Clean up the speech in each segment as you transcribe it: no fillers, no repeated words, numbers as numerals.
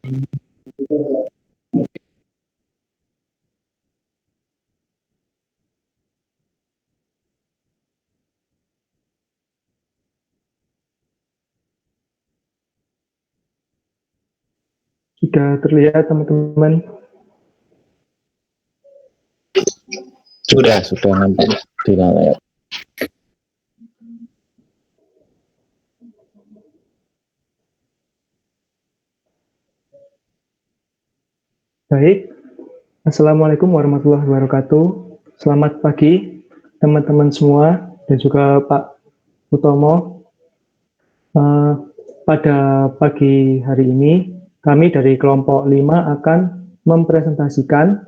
Sudah terlihat teman-teman? Sudah nampak di layar. Baik, Assalamualaikum warahmatullahi wabarakatuh. Selamat pagi teman-teman semua dan juga Pak Utomo. Pada pagi hari ini, kami dari kelompok 5 akan mempresentasikan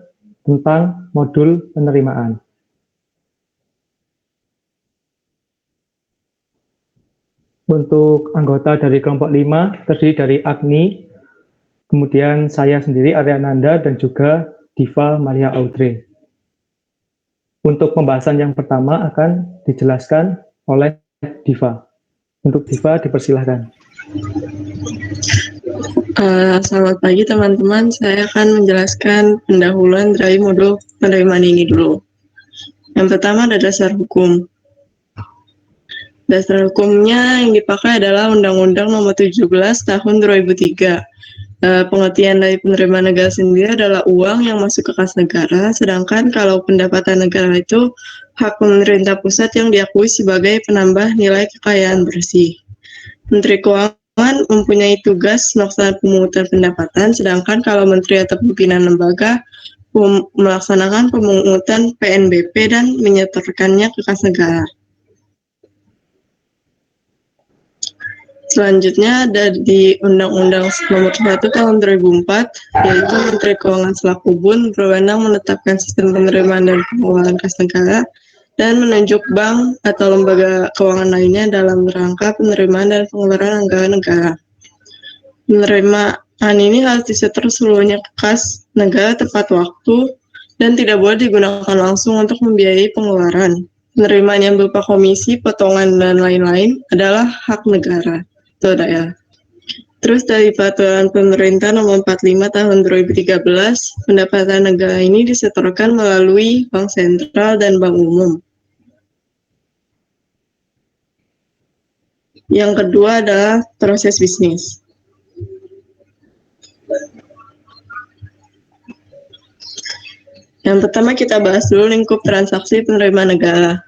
tentang modul penerimaan. Untuk anggota dari kelompok 5 terdiri dari Agni, kemudian saya sendiri Aryananda dan juga Diva Maria Audrey. Untuk pembahasan yang pertama akan dijelaskan oleh Diva. Untuk Diva dipersilahkan. Selamat pagi teman-teman, saya akan menjelaskan pendahuluan dari modul penerimaan ini dulu. Yang pertama ada dasar hukum. Dasar hukumnya yang dipakai adalah Undang-Undang Nomor 17 Tahun 2003. Pengertian dari penerimaan negara sendiri adalah uang yang masuk ke kas negara, sedangkan kalau pendapatan negara itu hak pemerintah pusat yang diakui sebagai penambah nilai kekayaan bersih. Menteri Keuangan mempunyai tugas melaksanakan pemungutan pendapatan, sedangkan kalau menteri atau pimpinan lembaga melaksanakan pemungutan PNBP dan menyetorkannya ke kas negara. Selanjutnya ada di Undang-Undang Nomor 1 Tahun 2004, yaitu Menteri Keuangan selaku BUN berwenang menetapkan sistem penerimaan dan pengeluaran kas negara dan menunjuk bank atau lembaga keuangan lainnya dalam rangka penerimaan dan pengeluaran anggaran negara. Penerimaan ini harus disetor seluruhnya ke kas negara tepat waktu dan tidak boleh digunakan langsung untuk membiayai pengeluaran. Penerimaan yang berupa komisi, potongan, dan lain-lain adalah hak negara atau daerah. Terus dari Peraturan Pemerintah Nomor 45 Tahun 2013, pendapatan negara ini disetorkan melalui Bank Sentral dan Bank Umum. Yang kedua adalah proses bisnis. Yang pertama kita bahas dulu lingkup transaksi penerimaan negara.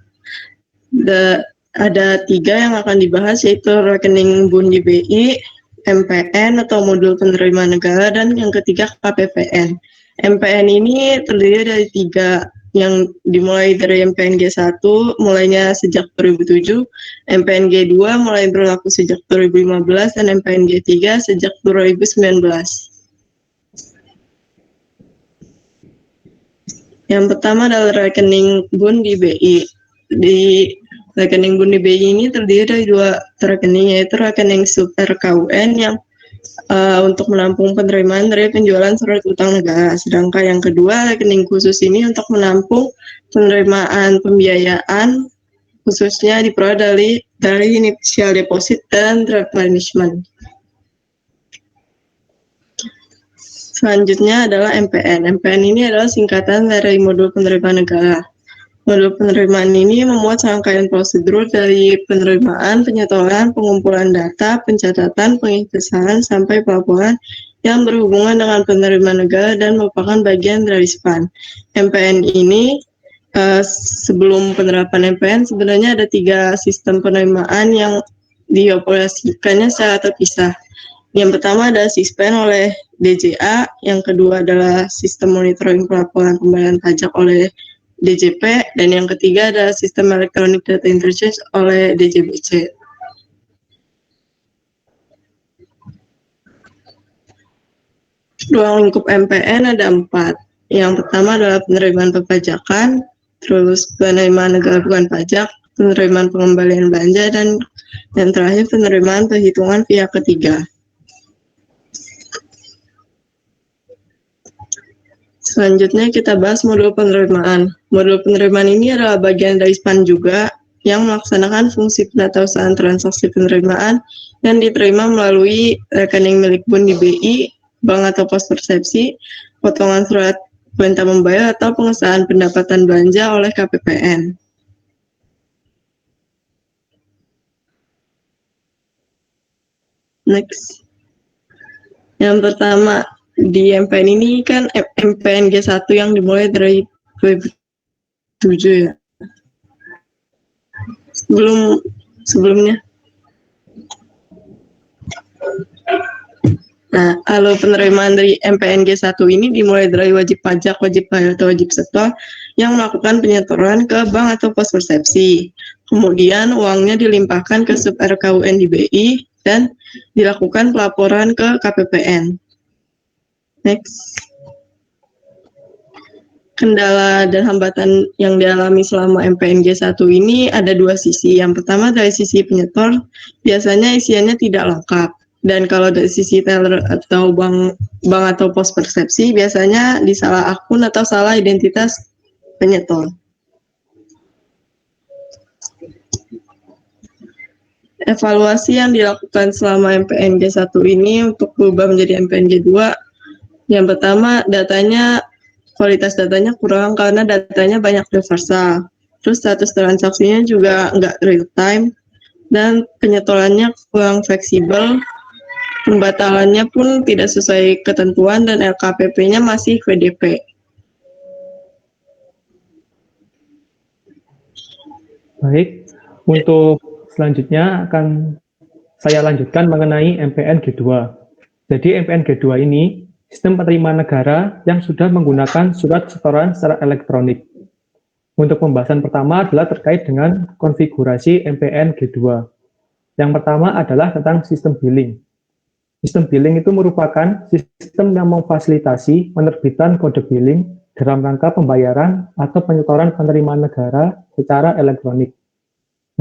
Ada 3 yang akan dibahas, yaitu rekening BUN di BI, MPN atau modul penerimaan negara, dan yang ketiga KPPN. MPN ini terdiri dari 3, yang dimulai dari MPNG 1 mulainya sejak 2007, MPNG 2 mulai berlaku sejak 2015, dan MPNG 3 sejak 2019. Yang pertama adalah rekening BUN di BI. Di rekening BUN di BI ini terdiri dari 2 rekening, yaitu rekening sub RKUN yang untuk menampung penerimaan dari penjualan surat utang negara. Sedangkan yang kedua, rekening khusus ini untuk menampung penerimaan pembiayaan khususnya diperoleh dari initial deposit dan replenishment. Selanjutnya adalah MPN. MPN ini adalah singkatan dari modul penerimaan negara. Modul penerimaan ini memuat rangkaian prosedur dari penerimaan, penyetoran, pengumpulan data, pencatatan, penginteresan, sampai pelaporan yang berhubungan dengan penerimaan negara dan merupakan bagian dari SPAN. MPN ini, sebelum penerapan MPN, sebenarnya ada 3 sistem penerimaan yang dioperasikannya secara terpisah. Yang pertama adalah SISPEN oleh DJA, yang kedua adalah sistem monitoring pelaporan pembayaran pajak oleh DJP, dan yang ketiga adalah sistem Electronic Data Interchange oleh DJBC. Ruang lingkup MPN ada 4. Yang pertama adalah penerimaan perpajakan, terus penerimaan negara bukan pajak, penerimaan pengembalian belanja, dan yang terakhir penerimaan perhitungan pihak ketiga. Selanjutnya kita bahas modul penerimaan. Modul penerimaan ini adalah bagian dari SPAN juga yang melaksanakan fungsi penatausahaan transaksi penerimaan yang diterima melalui rekening milik BUN di BI, bank atau pos persepsi, potongan surat perintah membayar, atau pengesahan pendapatan belanja oleh KPPN. Next. Yang pertama, di MPN ini kan MPN G1 yang dimulai dari 2007 ya. Sebelumnya. Nah, alur penerimaan dari MPN G1 ini dimulai dari wajib pajak, wajib bayar, atau wajib setor yang melakukan penyetoran ke bank atau pos persepsi. Kemudian uangnya dilimpahkan ke sub RKUN di BI dan dilakukan pelaporan ke KPPN. Next. Kendala dan hambatan yang dialami selama MPN G1 ini ada dua sisi. Yang pertama dari sisi penyetor, biasanya isiannya tidak lengkap. Dan kalau dari sisi teller atau bank atau pos persepsi, biasanya disalah akun atau salah identitas penyetor. Evaluasi yang dilakukan selama MPN G1 ini untuk berubah menjadi MPN G2, yang pertama kualitas datanya kurang karena datanya banyak reversal. Terus status transaksinya juga nggak real time dan penyetorannya kurang fleksibel. Pembatalannya pun tidak sesuai ketentuan dan LKPP-nya masih VDP. Baik, untuk selanjutnya akan saya lanjutkan mengenai MPN G2. Jadi MPN G2 ini sistem penerimaan negara yang sudah menggunakan surat setoran secara elektronik. Untuk pembahasan pertama adalah terkait dengan konfigurasi MPN G2. Yang pertama adalah tentang sistem billing. Sistem billing itu merupakan sistem yang memfasilitasi penerbitan kode billing dalam rangka pembayaran atau penyetoran penerimaan negara secara elektronik.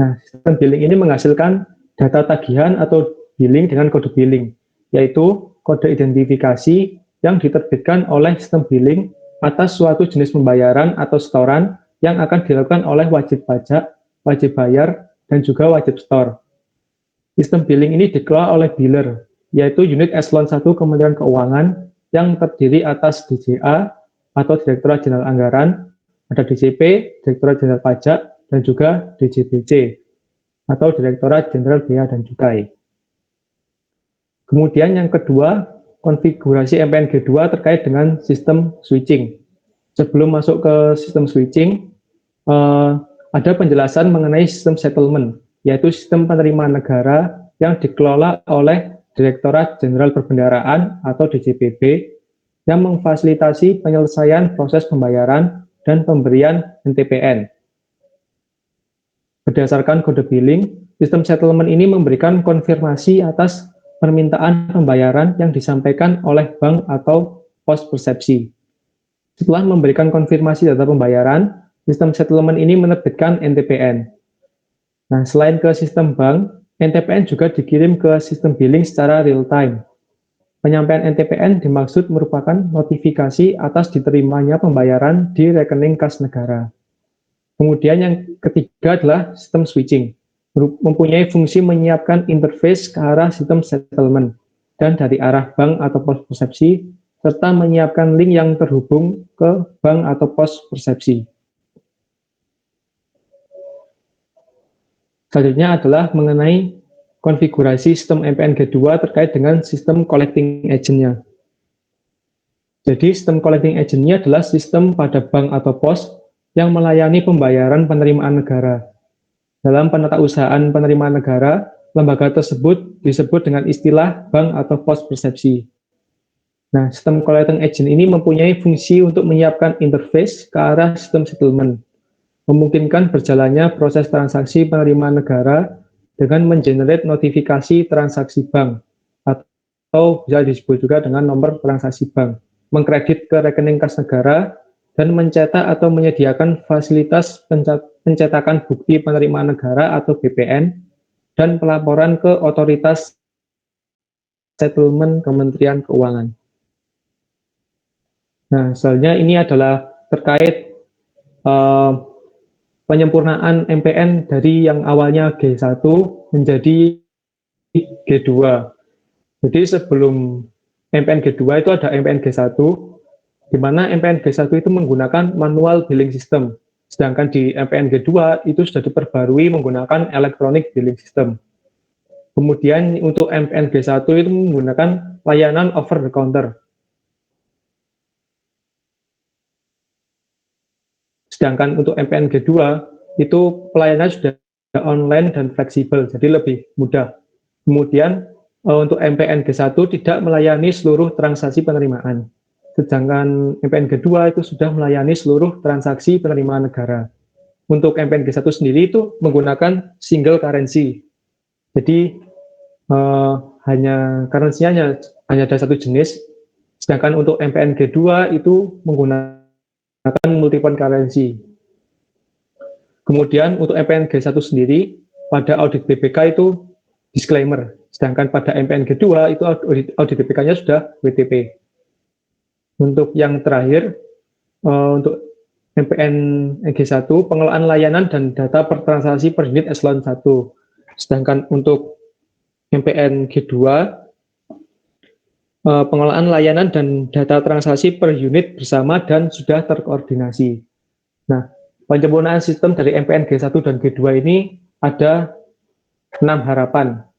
Nah, sistem billing ini menghasilkan data tagihan atau billing dengan kode billing, yaitu kode identifikasi yang diterbitkan oleh sistem billing atas suatu jenis pembayaran atau setoran yang akan dilakukan oleh wajib pajak, wajib bayar, dan juga wajib setor. Sistem billing ini dikelola oleh biller, yaitu unit eselon 1 Kementerian Keuangan yang terdiri atas DJA atau Direktorat Jenderal Anggaran, ada DJP, Direktorat Jenderal Pajak, dan juga DJBC atau Direktorat Jenderal Bea dan Cukai. Kemudian yang kedua, konfigurasi MPN G2 terkait dengan sistem switching. Sebelum masuk ke sistem switching, ada penjelasan mengenai sistem settlement, yaitu sistem penerimaan negara yang dikelola oleh Direktorat Jenderal Perbendaharaan atau DJPB yang memfasilitasi penyelesaian proses pembayaran dan pemberian NTPN. Berdasarkan kode billing, sistem settlement ini memberikan konfirmasi atas permintaan pembayaran yang disampaikan oleh bank atau pos persepsi. Setelah memberikan konfirmasi data pembayaran, sistem settlement ini menerbitkan NTPN. Nah, selain ke sistem bank, NTPN juga dikirim ke sistem billing secara real-time. Penyampaian NTPN dimaksud merupakan notifikasi atas diterimanya pembayaran di rekening kas negara. Kemudian yang ketiga adalah sistem switching. Mempunyai fungsi menyiapkan interface ke arah sistem settlement dan dari arah bank atau pos persepsi, serta menyiapkan link yang terhubung ke bank atau pos persepsi. Selanjutnya adalah mengenai konfigurasi sistem MPN G2 terkait dengan sistem collecting agent-nya. Jadi sistem collecting agent-nya adalah sistem pada bank atau pos yang melayani pembayaran penerimaan negara. Dalam penatausahaan penerimaan negara, lembaga tersebut disebut dengan istilah bank atau pos persepsi. Nah, sistem collecting agent ini mempunyai fungsi untuk menyiapkan interface ke arah sistem settlement, memungkinkan berjalannya proses transaksi penerimaan negara dengan mengenerate notifikasi transaksi bank, atau bisa disebut juga dengan nomor transaksi bank, mengkredit ke rekening kas negara, dan mencetak atau menyediakan fasilitas pencetakan bukti penerimaan negara atau BPN, dan pelaporan ke otoritas settlement Kementerian Keuangan. Nah, selanjutnya ini adalah terkait penyempurnaan MPN dari yang awalnya G1 menjadi G2. Jadi sebelum MPN G2 itu ada MPN G1, di mana MPN G1 itu menggunakan manual billing system, sedangkan di MPN G2 itu sudah diperbarui menggunakan electronic billing system. Kemudian untuk MPN G1 itu menggunakan layanan over the counter. Sedangkan untuk MPN G2 itu pelayanan sudah online dan fleksibel, jadi lebih mudah. Kemudian untuk MPN G1 tidak melayani seluruh transaksi penerimaan. Sedangkan MPN G2 itu sudah melayani seluruh transaksi penerimaan negara. Untuk MPN G1 sendiri itu menggunakan single currency. Jadi hanya currency-nya hanya ada satu jenis. Sedangkan untuk MPN G2 itu menggunakan multiple currency. Kemudian untuk MPN G1 sendiri pada audit BPK itu disclaimer. Sedangkan pada MPN G2 itu audit BPK-nya sudah WTP. Untuk yang terakhir, untuk MPN G1, pengelolaan layanan dan data per transaksi per unit eselon 1. Sedangkan untuk MPN G2, pengelolaan layanan dan data transaksi per unit bersama dan sudah terkoordinasi. Nah, penyempurnaan sistem dari MPN G1 dan G2 ini ada 6 harapan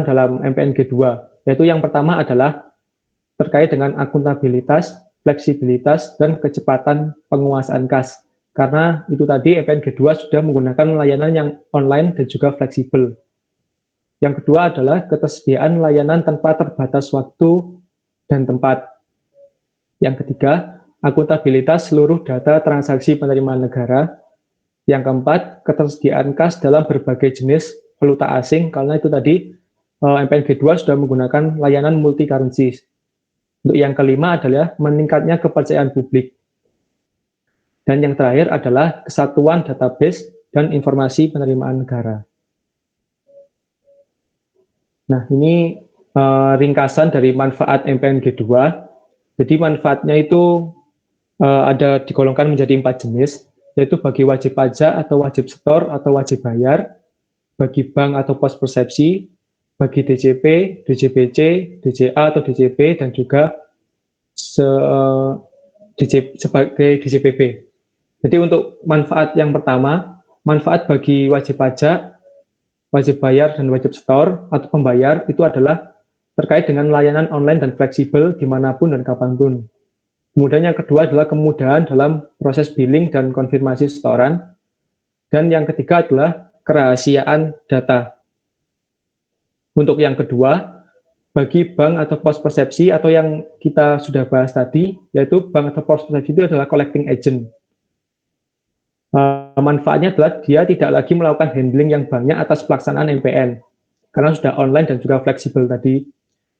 dalam MPN G2, yaitu yang pertama adalah terkait dengan akuntabilitas, fleksibilitas, dan kecepatan penguasaan kas. Karena itu tadi MPN G2 sudah menggunakan layanan yang online dan juga fleksibel. Yang kedua adalah ketersediaan layanan tanpa terbatas waktu dan tempat. Yang ketiga, akuntabilitas seluruh data transaksi penerimaan negara. Yang keempat, ketersediaan kas dalam berbagai jenis valuta asing, karena itu tadi MPN G2 sudah menggunakan layanan multi currency. Untuk yang kelima adalah meningkatnya kepercayaan publik. Dan yang terakhir adalah kesatuan database dan informasi penerimaan negara. Nah, ini ringkasan dari manfaat MPN G2. Jadi manfaatnya itu ada digolongkan menjadi 4 jenis, yaitu bagi wajib pajak atau wajib setor atau wajib bayar, bagi bank atau pos persepsi, bagi DJP, DJPC, DJA atau DJP, dan juga sebagai DJPB. Jadi untuk manfaat yang pertama, manfaat bagi wajib pajak, wajib bayar, dan wajib setor atau pembayar itu adalah terkait dengan layanan online dan fleksibel dimanapun dan kapanpun. Kemudian yang kedua adalah kemudahan dalam proses billing dan konfirmasi setoran. Dan yang ketiga adalah kerahasiaan data. Untuk yang kedua, bagi bank atau pos persepsi atau yang kita sudah bahas tadi, yaitu bank atau pos persepsi itu adalah collecting agent. Manfaatnya adalah dia tidak lagi melakukan handling yang banyak atas pelaksanaan MPN, karena sudah online dan juga fleksibel tadi.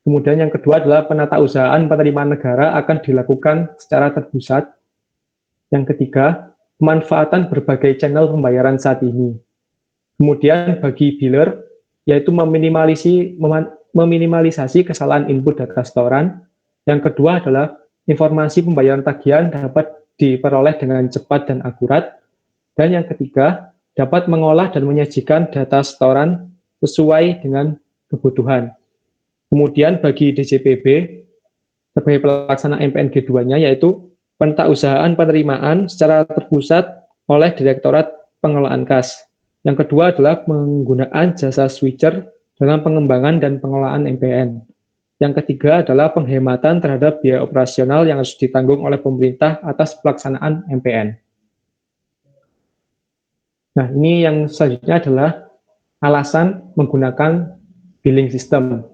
Kemudian yang kedua adalah penatausahaan penerimaan negara akan dilakukan secara terpusat. Yang ketiga, pemanfaatan berbagai channel pembayaran saat ini. Kemudian bagi biller, yaitu meminimalisasi kesalahan input data setoran. Yang kedua adalah informasi pembayaran tagihan dapat diperoleh dengan cepat dan akurat. Dan yang ketiga, dapat mengolah dan menyajikan data setoran sesuai dengan kebutuhan. Kemudian bagi DJPB, sebagai pelaksana MPN G2-nya, yaitu penatausahaan penerimaan secara terpusat oleh Direktorat Pengelolaan Kas. Yang kedua adalah penggunaan jasa switcher dalam pengembangan dan pengelolaan MPN. Yang ketiga adalah penghematan terhadap biaya operasional yang harus ditanggung oleh pemerintah atas pelaksanaan MPN. Nah, ini yang selanjutnya adalah alasan menggunakan billing system.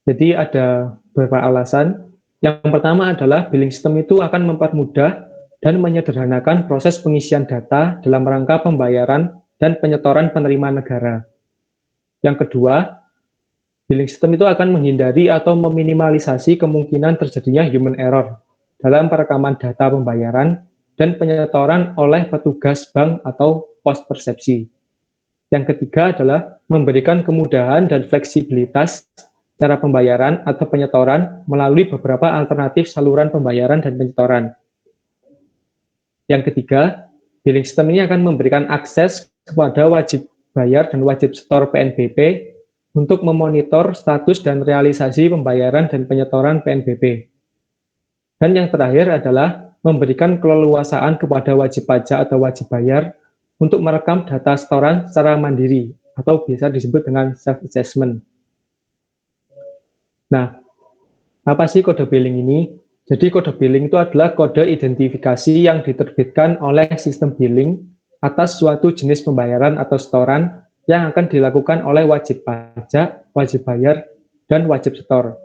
Jadi ada beberapa alasan. Yang pertama adalah billing system itu akan mempermudah dan menyederhanakan proses pengisian data dalam rangka pembayaran dan penyetoran penerimaan negara. Yang kedua, billing system itu akan menghindari atau meminimalisasi kemungkinan terjadinya human error dalam perekaman data pembayaran dan penyetoran oleh petugas bank atau pos persepsi. Yang ketiga adalah memberikan kemudahan dan fleksibilitas cara pembayaran atau penyetoran melalui beberapa alternatif saluran pembayaran dan penyetoran. Yang ketiga, billing system ini akan memberikan akses kepada wajib bayar dan wajib setor PNBP untuk memonitor status dan realisasi pembayaran dan penyetoran PNBP. Dan yang terakhir adalah memberikan keleluasaan kepada wajib pajak atau wajib bayar untuk merekam data setoran secara mandiri atau bisa disebut dengan self-assessment. Nah, apa sih kode billing ini? Jadi kode billing itu adalah kode identifikasi yang diterbitkan oleh sistem billing atas suatu jenis pembayaran atau setoran yang akan dilakukan oleh wajib pajak, wajib bayar, dan wajib setor.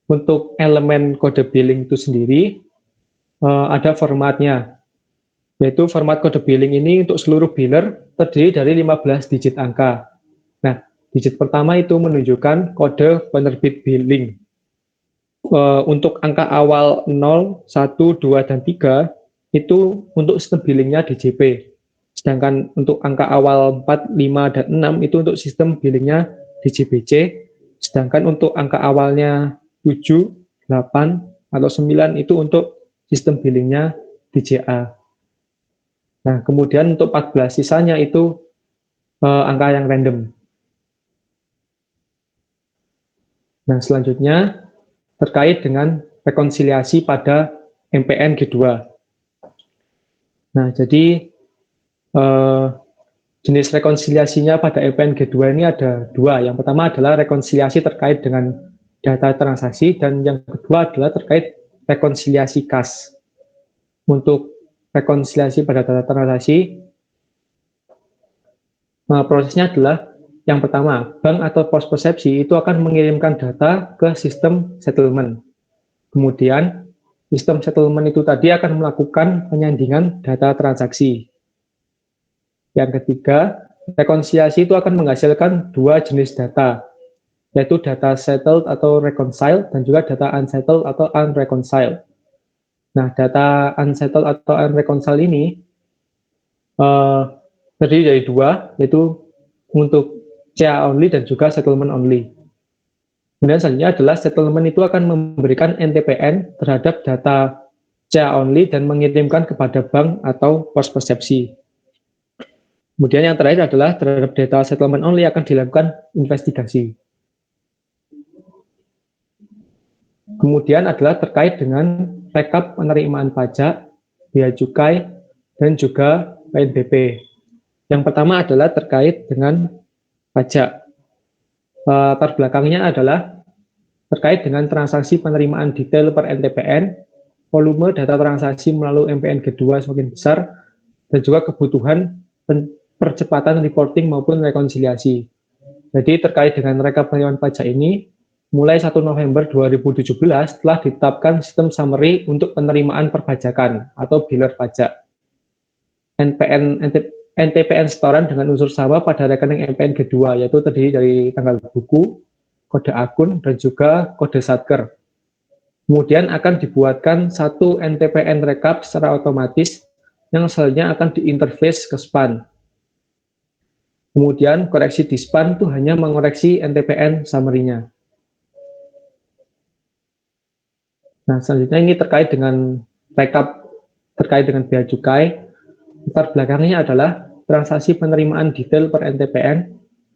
Untuk elemen kode billing itu sendiri, ada formatnya, yaitu format kode billing ini untuk seluruh biller terdiri dari 15 digit angka. Nah, digit pertama itu menunjukkan kode penerbit billing. Untuk angka awal 0, 1, 2, dan 3 itu untuk sistem billingnya DJP. Sedangkan untuk angka awal 4, 5, dan 6 itu untuk sistem billingnya DJBC. Sedangkan untuk angka awalnya 7, 8, atau 9 itu untuk sistem billingnya DJA. Nah, kemudian untuk 14 sisanya itu angka yang random. Nah, selanjutnya terkait dengan rekonsiliasi pada MPN G2. Nah, jadi jenis rekonsiliasinya pada MPN G2 ini ada dua. Yang pertama adalah rekonsiliasi terkait dengan data transaksi, dan yang kedua adalah terkait rekonsiliasi kas. Untuk rekonsiliasi pada data transaksi, prosesnya adalah yang pertama, bank atau pos persepsi itu akan mengirimkan data ke sistem settlement. Kemudian, sistem settlement itu tadi akan melakukan penyandingan data transaksi. Yang ketiga, rekonsiliasi itu akan menghasilkan dua jenis data, yaitu data settled atau reconciled dan juga data unsettled atau unreconciled. Nah, data unsettled atau unreconciled ini terdiri dari dua, yaitu untuk CA only dan juga settlement only. Kemudian selanjutnya adalah settlement itu akan memberikan NTPN terhadap data CA only dan mengirimkan kepada bank atau pos persepsi. Kemudian yang terakhir adalah terhadap data settlement only akan dilakukan investigasi. Kemudian adalah terkait dengan rekap penerimaan pajak, bea cukai, dan juga PNBP. Yang pertama adalah terkait dengan pajak. Latar belakangnya adalah terkait dengan transaksi penerimaan detail per NTPN, volume data transaksi melalui MPN G2 semakin besar, dan juga kebutuhan percepatan reporting maupun rekonsiliasi. Jadi terkait dengan rekap penerimaan pajak ini, mulai 1 November 2017 telah ditetapkan sistem summary untuk penerimaan perpajakan atau biller pajak. NTPN setoran dengan unsur sama pada rekening MPN G2, yaitu terdiri dari tanggal buku, kode akun, dan juga kode satker. Kemudian akan dibuatkan satu NTPN rekap secara otomatis yang selanjutnya akan diinterface ke SPAN. Kemudian koreksi di SPAN itu hanya mengoreksi NTPN summary-nya. Nah, selanjutnya ini terkait dengan rekap terkait dengan bea cukai. Latar belakangnya adalah transaksi penerimaan detail per NTPN,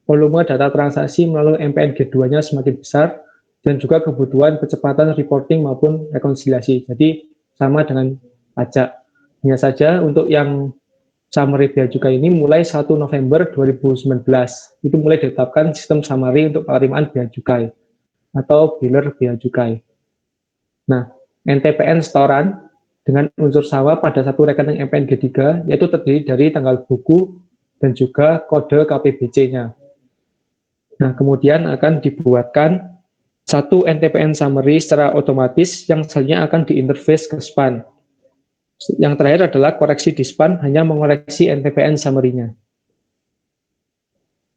volume data transaksi melalui MPN G2-nya semakin besar, dan juga kebutuhan percepatan reporting maupun rekonsiliasi. Jadi sama dengan pajak. Hanya saja untuk yang summary bea cukai ini mulai 1 November 2019 itu mulai ditetapkan sistem summary untuk penerimaan bea cukai atau biller bea cukai. Nah, NTPN setoran dengan unsur sama pada satu rekening MPN G3 yaitu terdiri dari tanggal buku dan juga kode KPBC-nya. Nah, kemudian akan dibuatkan satu NTPN summary secara otomatis yang selanjutnya akan diinterface ke SPAN. Yang terakhir adalah koreksi di SPAN hanya mengoreksi NTPN summary-nya.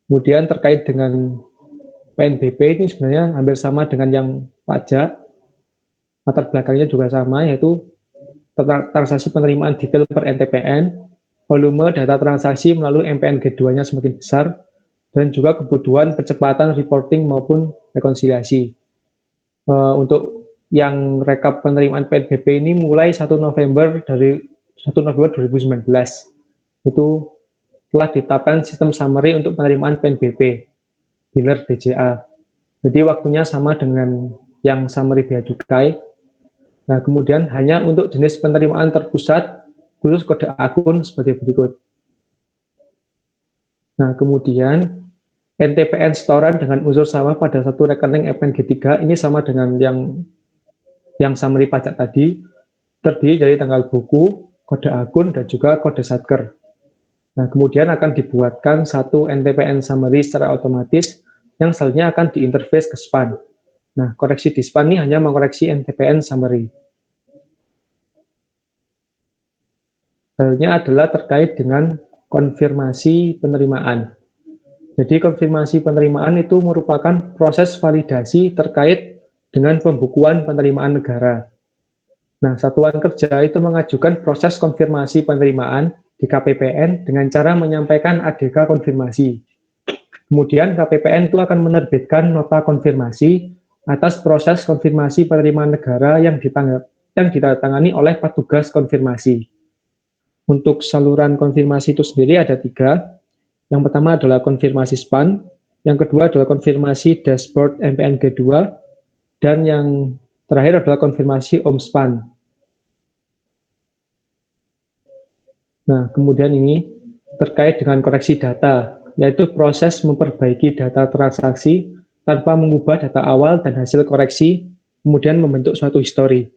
Kemudian terkait dengan PNBP ini sebenarnya hampir sama dengan yang pajak. Latar belakangnya juga sama, yaitu transaksi penerimaan detail per NTPN, volume data transaksi melalui MPN G2-nya semakin besar, dan juga kebutuhan percepatan reporting maupun rekonsiliasi. Untuk yang rekap penerimaan PNBP ini mulai 1 November 2019 itu telah ditetapkan sistem summary untuk penerimaan PNBP. biller BCA. Jadi waktunya sama dengan yang summary bea cukai. Nah, kemudian hanya untuk jenis penerimaan terpusat, khusus kode akun sebagai berikut. Nah, kemudian NTPN setoran dengan unsur sama pada satu rekening FNG3 ini sama dengan yang summary pajak tadi, terdiri dari tanggal buku, kode akun, dan juga kode satker. Nah, kemudian akan dibuatkan satu NTPN summary secara otomatis yang selanjutnya akan diinterface ke SPAN. Nah, koreksi di SPAN ini hanya mengoreksi NTPN summary. Halnya adalah terkait dengan konfirmasi penerimaan. Jadi konfirmasi penerimaan itu merupakan proses validasi terkait dengan pembukuan penerimaan negara. Nah, Satuan Kerja itu mengajukan proses konfirmasi penerimaan di KPPN dengan cara menyampaikan ADK konfirmasi. Kemudian KPPN itu akan menerbitkan nota konfirmasi atas proses konfirmasi penerimaan negara yang ditandatangani oleh petugas konfirmasi. Untuk saluran konfirmasi itu sendiri ada 3. Yang pertama adalah konfirmasi SPAN, yang kedua adalah konfirmasi dashboard MPNG2, dan yang terakhir adalah konfirmasi OMSPAN. Nah, kemudian ini terkait dengan koreksi data, yaitu proses memperbaiki data transaksi tanpa mengubah data awal dan hasil koreksi, kemudian membentuk suatu histori.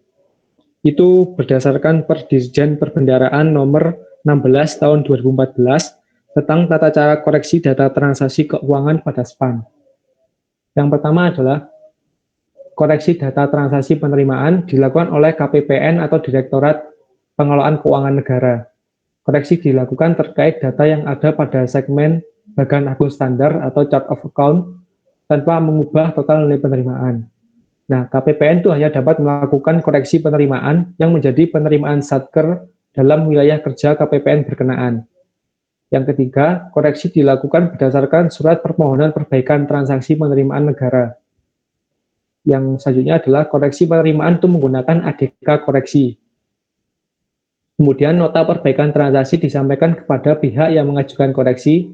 Itu berdasarkan Perdirjen Perbendaraan nomor 16 tahun 2014 tentang tata cara koreksi data transaksi keuangan pada SPAN. Yang pertama adalah koreksi data transaksi penerimaan dilakukan oleh KPPN atau Direktorat Pengelolaan Keuangan Negara. Koreksi dilakukan terkait data yang ada pada segmen bagan akun standar atau chart of account tanpa mengubah total nilai penerimaan. Nah, KPPN itu hanya dapat melakukan koreksi penerimaan yang menjadi penerimaan satker dalam wilayah kerja KPPN berkenaan. Yang ketiga, koreksi dilakukan berdasarkan surat permohonan perbaikan transaksi penerimaan negara. Yang selanjutnya adalah koreksi penerimaan itu menggunakan ADK koreksi. Kemudian nota perbaikan transaksi disampaikan kepada pihak yang mengajukan koreksi,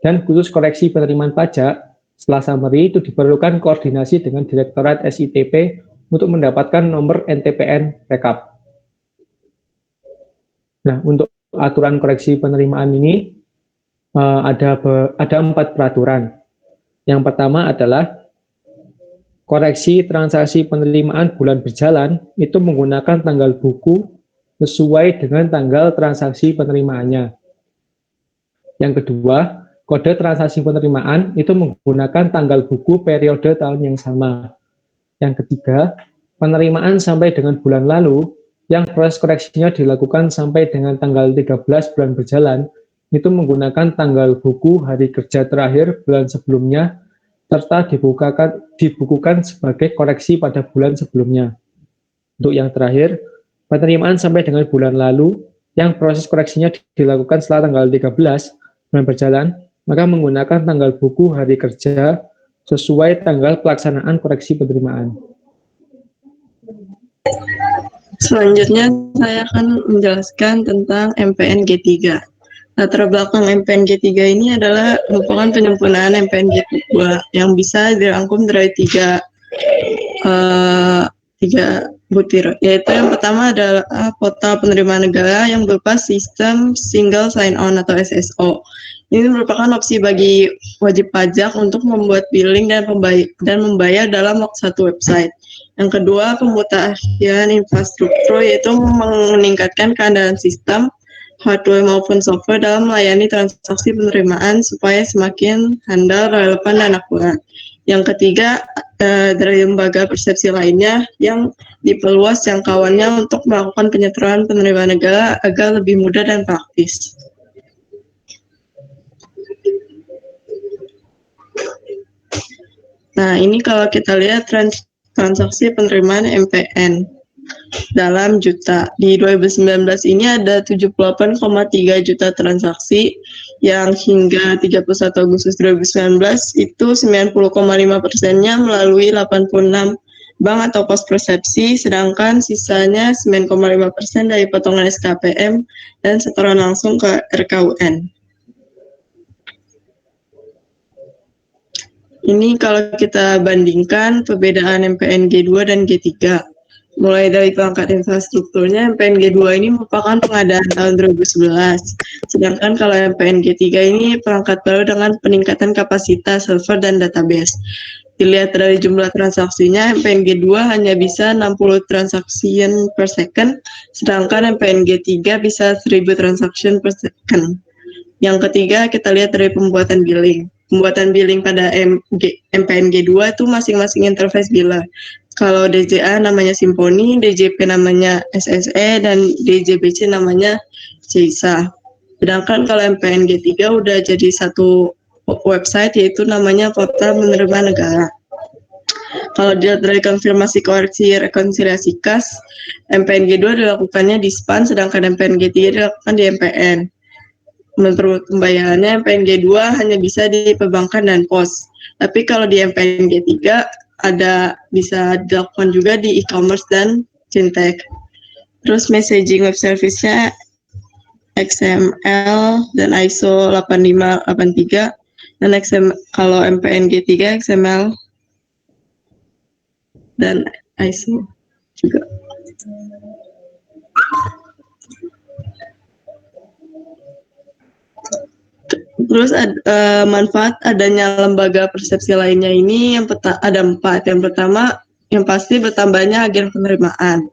dan khusus koreksi penerimaan pajak, setelah summary itu diperlukan koordinasi dengan Direktorat SITP untuk mendapatkan nomor NTPN rekap. Nah, untuk aturan koreksi penerimaan ini ada 4 peraturan. Yang pertama adalah koreksi transaksi penerimaan bulan berjalan itu menggunakan tanggal buku sesuai dengan tanggal transaksi penerimaannya. Yang kedua, kode transaksi penerimaan itu menggunakan tanggal buku periode tahun yang sama. Yang ketiga, penerimaan sampai dengan bulan lalu yang proses koreksinya dilakukan sampai dengan tanggal 13 bulan berjalan itu menggunakan tanggal buku hari kerja terakhir bulan sebelumnya serta dibukukan sebagai koreksi pada bulan sebelumnya. Untuk yang terakhir, penerimaan sampai dengan bulan lalu yang proses koreksinya dilakukan setelah tanggal 13 bulan berjalan, maka menggunakan tanggal buku hari kerja sesuai tanggal pelaksanaan koreksi penerimaan. Selanjutnya saya akan menjelaskan tentang MPN G3. Latar belakang MPN G3 ini adalah merupakan penyempurnaan MPN G2 yang bisa dirangkum dari tiga butir, yaitu yang pertama adalah portal penerimaan negara yang berupa sistem single sign-on atau SSO. Ini merupakan opsi bagi wajib pajak untuk membuat billing dan membayar dalam satu website. Yang kedua, pemutahiran infrastruktur, yaitu meningkatkan keandalan sistem, hardware maupun software dalam melayani transaksi penerimaan supaya semakin handal, relevan, dan akurat. Yang ketiga, dari lembaga persepsi lainnya yang diperluas jangkauannya untuk melakukan penyetoran penerimaan negara agar lebih mudah dan praktis. Nah, ini kalau kita lihat transaksi penerimaan MPN dalam juta. Di 2019 ini ada 78,3 juta transaksi yang hingga 31 Agustus 2019 itu 90,5%-nya melalui 86 bank atau pos persepsi, sedangkan sisanya 9,5% dari potongan SKPM dan setoran langsung ke RKUN. Ini kalau kita bandingkan perbedaan MPN G2 dan G3. Mulai dari perangkat infrastrukturnya, MPN G2 ini merupakan pengadaan tahun 2011. Sedangkan kalau MPN G3 ini perangkat baru dengan peningkatan kapasitas server dan database. Dilihat dari jumlah transaksinya, MPN G2 hanya bisa 60 transaction per second, sedangkan MPN G3 bisa 1000 transaction per second. Yang ketiga, kita lihat dari pembuatan billing. Pembuatan billing pada MPN G2 itu masing-masing interface billing. Kalau DJA namanya Symfony, DJP namanya SSE, dan DJBC namanya CISA. Sedangkan kalau MPN G3 udah jadi satu website, yaitu namanya Portal Penerima Negara. Kalau dilihat dari konfirmasi koreksi rekonsiliasi kas, MPN G2 dilakukannya di SPAN, sedangkan MPN G3 dilakukan di MPN. Menurut pembayarannya, MPN G2 hanya bisa di perbankan dan pos. Tapi kalau di MPN G3 bisa dilakukan juga di e-commerce dan fintech. Terus messaging web service-nya XML dan ISO 8583, dan kalau MPN G3 XML dan ISO juga. Terus manfaat adanya lembaga persepsi lainnya ini ada 4. Yang pertama, yang pasti bertambahnya agen penerimaan.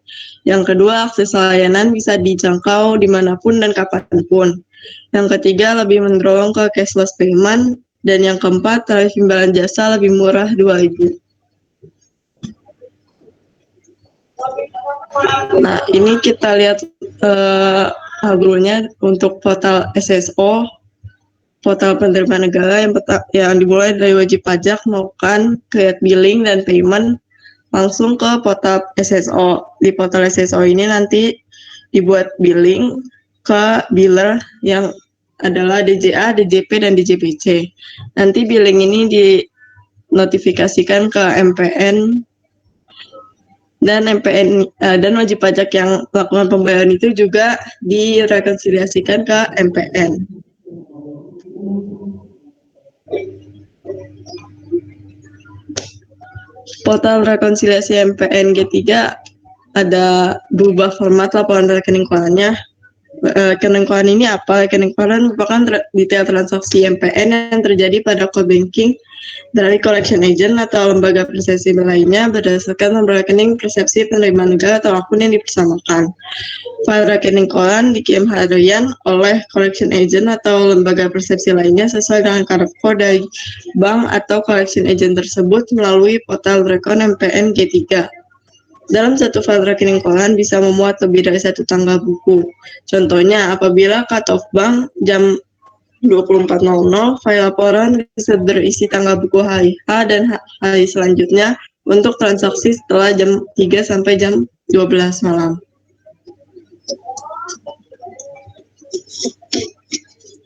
Yang kedua, akses layanan bisa dijangkau dimanapun dan kapanpun. Yang ketiga, lebih mendorong ke cashless payment. Dan yang keempat, tarif imbalan jasa lebih murah 2.000. Nah, ini kita lihat tabelnya untuk portal SSO, portal penerimaan negara yang dimulai dari wajib pajak melakukan create billing dan payment langsung ke portal SSO. Di portal SSO ini nanti dibuat billing ke biller yang adalah DJA, DJP, dan DJPC. Nanti billing ini dinotifikasikan ke MPN dan dan wajib pajak yang melakukan pembayaran itu juga direkonsiliasikan ke MPN. Portal rekonsiliasi MPN G3 ada berubah format laporan rekening keuangannya. Rekening keuangan ini apa? Rekening keuangan merupakan detail transaksi MPN yang terjadi pada core banking dari collection agent atau lembaga persepsi lainnya berdasarkan nomor rekening persepsi penerimaan negara atau akun yang dipersamakan. File rekening keuangan dikirim harian oleh collection agent atau lembaga persepsi lainnya sesuai dengan karakter dari bank atau collection agent tersebut melalui portal rekon MPN G3. Dalam satu file rekening keuangan bisa memuat lebih dari satu tanggal buku. Contohnya, apabila cut-off bank jam 24.00, file laporan bisa berisi tanggal buku hari H dan hari selanjutnya untuk transaksi setelah jam 3 sampai jam 12 malam.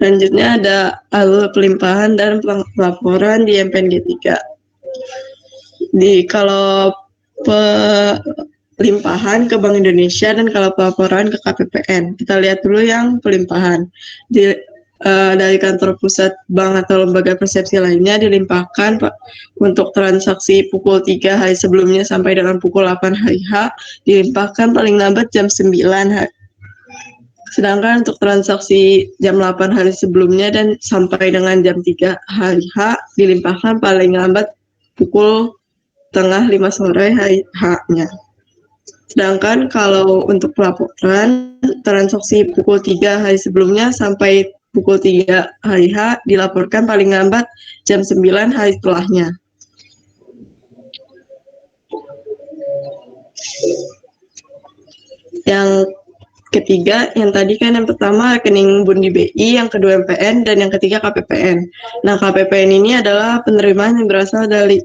Selanjutnya ada alur pelimpahan dan pelaporan di MPN G3. Kalau pelimpahan ke Bank Indonesia dan kalau pelaporan ke KPPN. Kita lihat dulu yang pelimpahan. Dari kantor pusat bank atau lembaga persepsi lainnya dilimpahkan untuk transaksi pukul 3 hari sebelumnya sampai dengan pukul 8 hari H, dilimpahkan paling lambat jam 9 hari. Sedangkan untuk transaksi jam 8 hari sebelumnya dan sampai dengan jam 3 hari H, dilimpahkan paling lambat pukul tengah 5 sore hari H-nya. Sedangkan kalau untuk pelaporan, transaksi pukul 3 hari sebelumnya sampai pukul 3 hari H dilaporkan paling lambat jam 9 hari setelahnya. Yang ketiga, yang tadi kan yang pertama rekening Bundi BI, yang kedua MPN, dan yang ketiga KPPN. Nah, KPPN ini adalah penerimaan yang berasal dari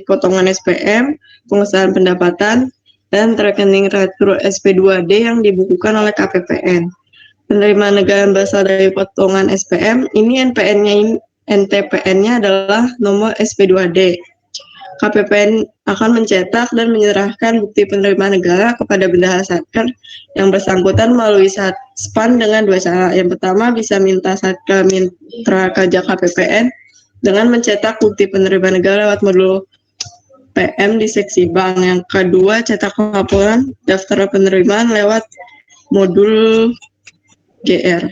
potongan SPM, pengesahan pendapatan, dan rekening retro SP2D yang dibukukan oleh KPPN. Penerimaan negara yang berasal dari potongan SPM, ini NTPN-nya adalah nomor SP2D. KPPN akan mencetak dan menyerahkan bukti penerimaan negara kepada bendahara satker yang bersangkutan melalui SPAN dengan 2 cara. Yang pertama bisa minta satker mitra kerja KPPN dengan mencetak bukti penerimaan negara lewat modul PM di seksi bank. Yang kedua, cetak laporan daftar penerimaan lewat modul GR.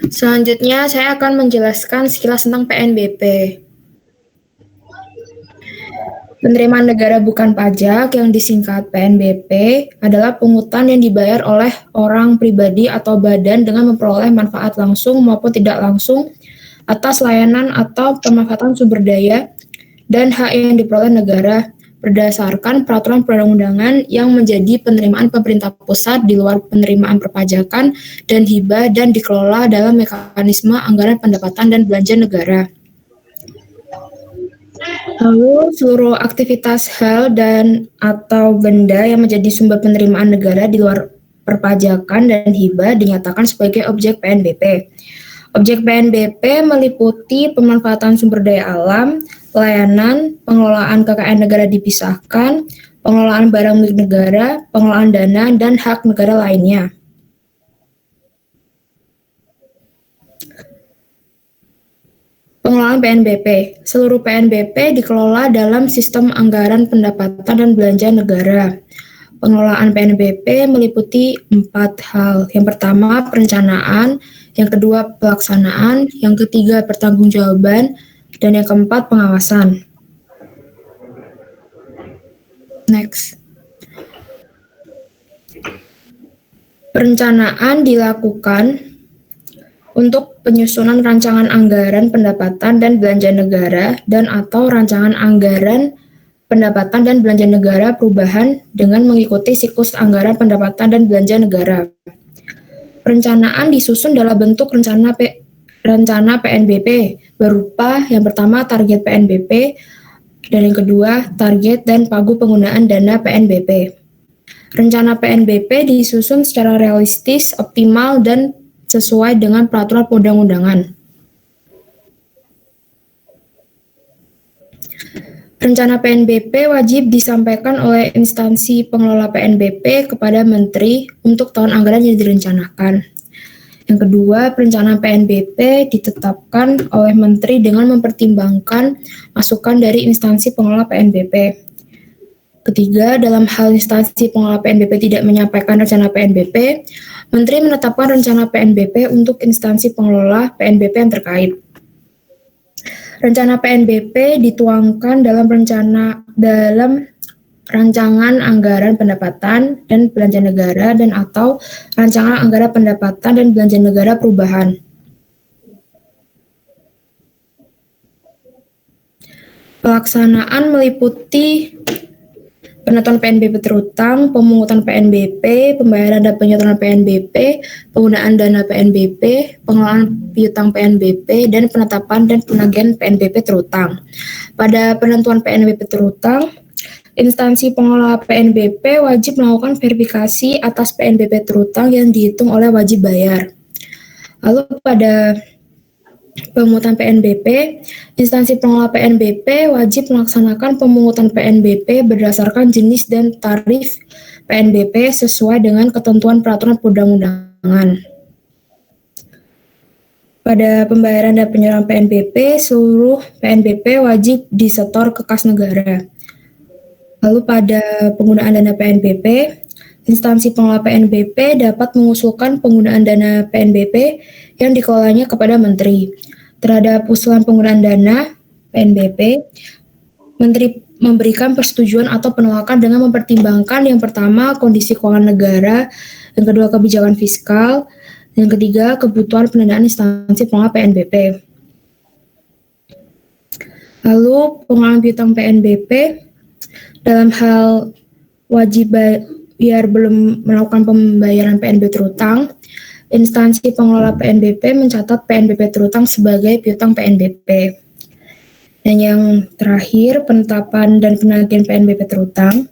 Selanjutnya, saya akan menjelaskan sekilas tentang PNBP. Penerimaan negara bukan pajak yang disingkat PNBP adalah pungutan yang dibayar oleh orang pribadi atau badan dengan memperoleh manfaat langsung maupun tidak langsung atas layanan atau pemanfaatan sumber daya dan hak yang diperoleh negara berdasarkan peraturan perundang-undangan yang menjadi penerimaan pemerintah pusat di luar penerimaan perpajakan dan hibah dan dikelola dalam mekanisme anggaran pendapatan dan belanja negara. Lalu seluruh aktivitas hal dan atau benda yang menjadi sumber penerimaan negara di luar perpajakan dan hibah dinyatakan sebagai objek PNBP. Objek PNBP meliputi pemanfaatan sumber daya alam, pelayanan, pengelolaan KKN negara dipisahkan, pengelolaan barang milik negara, pengelolaan dana, dan hak negara lainnya. Pengelolaan PNBP. Seluruh PNBP dikelola dalam sistem anggaran pendapatan dan belanja negara. Pengelolaan PNBP meliputi 4 hal. Yang pertama, perencanaan. Yang kedua, pelaksanaan. Yang ketiga, pertanggungjawaban. Dan yang keempat, pengawasan. Next. Perencanaan dilakukan untuk penyusunan rancangan anggaran pendapatan dan belanja negara dan atau rancangan anggaran pendapatan dan belanja negara perubahan dengan mengikuti siklus anggaran pendapatan dan belanja negara. Perencanaan disusun dalam bentuk rencana PNBP berupa yang pertama target PNBP dan yang kedua target dan pagu penggunaan dana PNBP. Rencana PNBP disusun secara realistis, optimal, dan sesuai dengan peraturan perundang-undangan. Rencana PNBP wajib disampaikan oleh instansi pengelola PNBP kepada Menteri untuk tahun anggaran yang direncanakan. Yang kedua, perencanaan PNBP ditetapkan oleh Menteri dengan mempertimbangkan masukan dari instansi pengelola PNBP. Ketiga, dalam hal instansi pengelola PNBP tidak menyampaikan rencana PNBP, Menteri menetapkan rencana PNBP untuk instansi pengelola PNBP yang terkait. Rencana PNBP dituangkan dalam rancangan anggaran pendapatan dan belanja negara dan atau rancangan anggaran pendapatan dan belanja negara perubahan. Pelaksanaan meliputi penentuan PNBP terutang, pemungutan PNBP, pembayaran dan penyetoran PNBP, penggunaan dana PNBP, pengelolaan piutang PNBP, dan penetapan dan penagihan PNBP terutang. Pada penentuan PNBP terutang, instansi pengelola PNBP wajib melakukan verifikasi atas PNBP terutang yang dihitung oleh wajib bayar. Lalu pada pemungutan PNBP, instansi pengelola PNBP wajib melaksanakan pemungutan PNBP berdasarkan jenis dan tarif PNBP sesuai dengan ketentuan peraturan perundang-undangan. Pada pembayaran dan penyerahan PNBP, seluruh PNBP wajib disetor ke kas negara. Lalu pada penggunaan dana PNBP, instansi pengelola PNBP dapat mengusulkan penggunaan dana PNBP yang dikelolanya kepada Menteri. Terhadap usulan penggunaan dana PNBP, Menteri memberikan persetujuan atau penolakan dengan mempertimbangkan yang pertama kondisi keuangan negara, yang kedua kebijakan fiskal, yang ketiga kebutuhan pendanaan instansi pengelola PNBP. Lalu pengelolaan piutang PNBP dalam hal wajib bayar belum melakukan pembayaran PNBP terutang, instansi pengelola PNBP mencatat PNBP terutang sebagai piutang PNBP. Dan yang terakhir, penetapan dan penagihan PNBP terutang.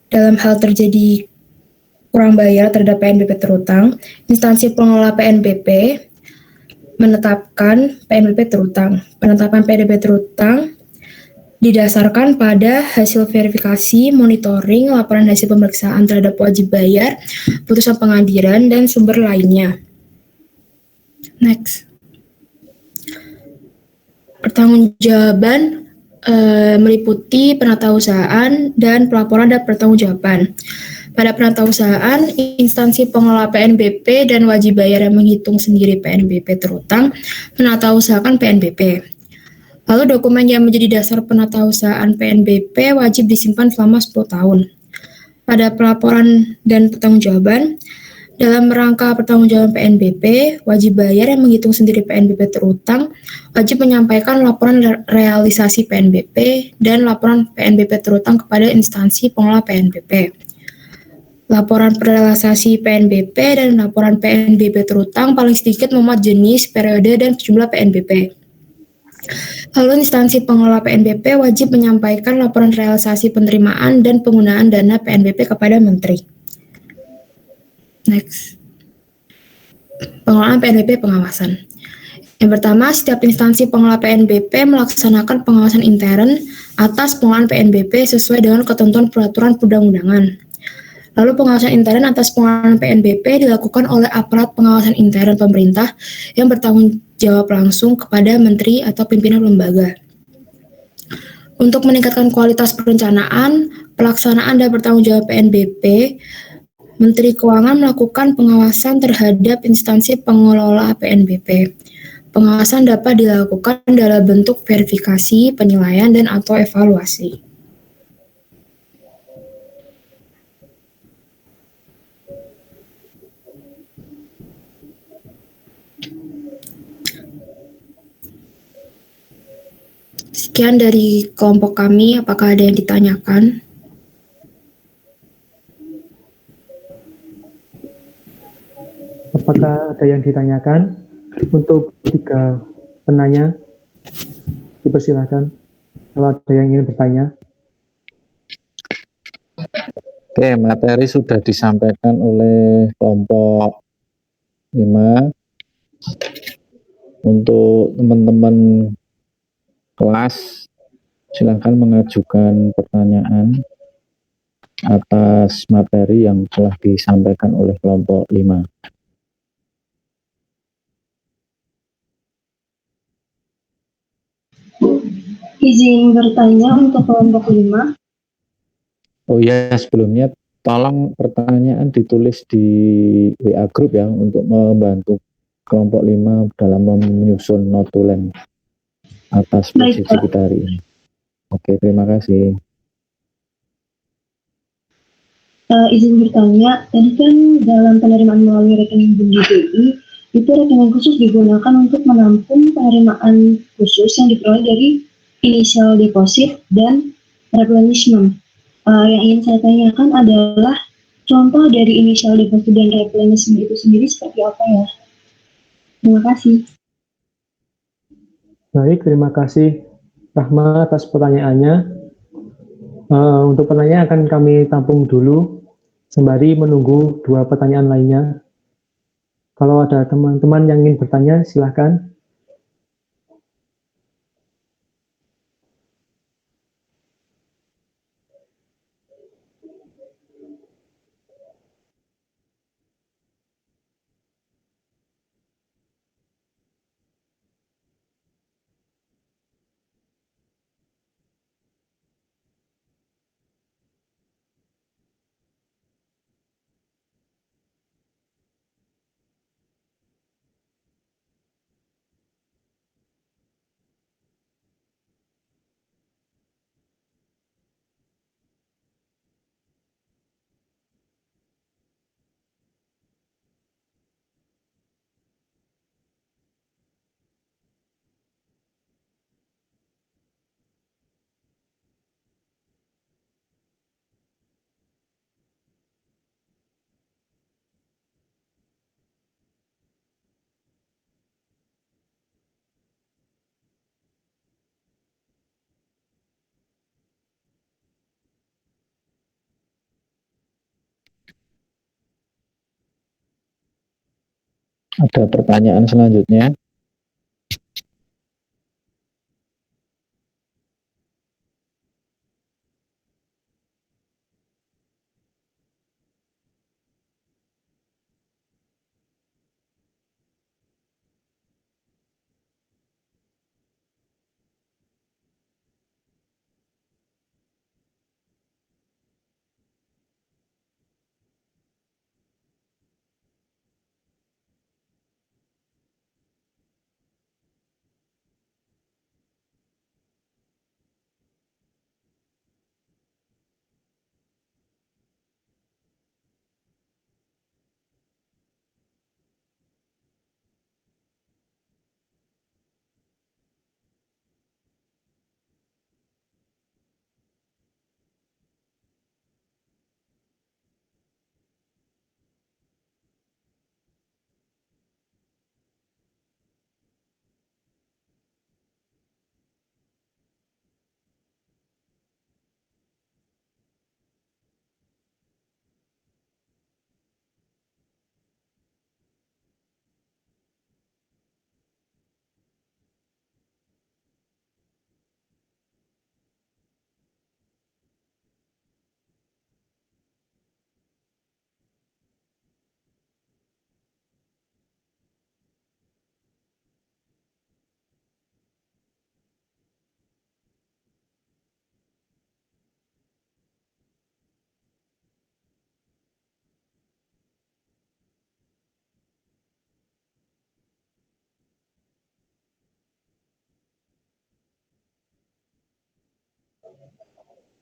Dalam hal terjadi kurang bayar terhadap PNBP terutang, instansi pengelola PNBP menetapkan PNBP terutang. Penetapan PNBP terutang didasarkan pada hasil verifikasi, monitoring, laporan hasil pemeriksaan terhadap wajib bayar, putusan pengadilan, dan sumber lainnya. Next. Pertanggungjawaban meliputi penatausahaan dan pelaporan dan pertanggungjawaban. Pada penatausahaan, instansi pengelola PNBP dan wajib bayar yang menghitung sendiri PNBP terutang menatausahakan PNBP. Lalu dokumen yang menjadi dasar penatausahaan PNBP wajib disimpan selama 10 tahun. Pada pelaporan dan pertanggungjawaban, dalam rangka pertanggungjawaban PNBP, wajib bayar yang menghitung sendiri PNBP terutang wajib menyampaikan laporan realisasi PNBP dan laporan PNBP terutang kepada instansi pengelola PNBP. Laporan realisasi PNBP dan laporan PNBP terutang paling sedikit memuat jenis, periode, dan jumlah PNBP. Lalu instansi pengelola PNBP wajib menyampaikan laporan realisasi penerimaan dan penggunaan dana PNBP kepada Menteri. Next. Pengelolaan PNBP pengawasan. Yang pertama, setiap instansi pengelola PNBP melaksanakan pengawasan intern atas pengelolaan PNBP sesuai dengan ketentuan peraturan perundang-undangan. Lalu pengawasan intern atas pengelolaan PNBP dilakukan oleh aparat pengawasan intern pemerintah yang bertanggung jawab langsung kepada menteri atau pimpinan lembaga. Untuk meningkatkan kualitas perencanaan, pelaksanaan dan pertanggungjawab PNBP, Menteri Keuangan melakukan pengawasan terhadap instansi pengelola PNBP. Pengawasan dapat dilakukan dalam bentuk verifikasi, penilaian, dan atau evaluasi. Sekian dari kelompok kami, apakah ada yang ditanyakan? Apakah ada yang ditanyakan? Untuk 3 penanya, dipersilakan kalau ada yang ingin bertanya. Oke, materi sudah disampaikan oleh kelompok 5. Untuk teman-teman kelas, silakan mengajukan pertanyaan atas materi yang telah disampaikan oleh kelompok 5. Izin bertanya untuk kelompok 5. Oh ya, sebelumnya tolong pertanyaan ditulis di WA Group ya, untuk membantu kelompok 5 dalam menyusun notulen atas Baik, posisi Pak. kita hari ini. Oke, terima kasih. Izin bertanya, tadi kan dalam penerimaan melalui rekening Bank BPI, itu rekening khusus digunakan untuk menampung penerimaan khusus yang diperoleh dari initial deposit dan replenishment. Yang ingin saya tanyakan adalah contoh dari initial deposit dan replenishment itu sendiri seperti apa ya? Terima kasih. Baik, terima kasih Rahma atas pertanyaannya. Untuk pertanyaan akan kami tampung dulu, sembari menunggu 2 pertanyaan lainnya. Kalau ada teman-teman yang ingin bertanya, silakan. Ada pertanyaan selanjutnya?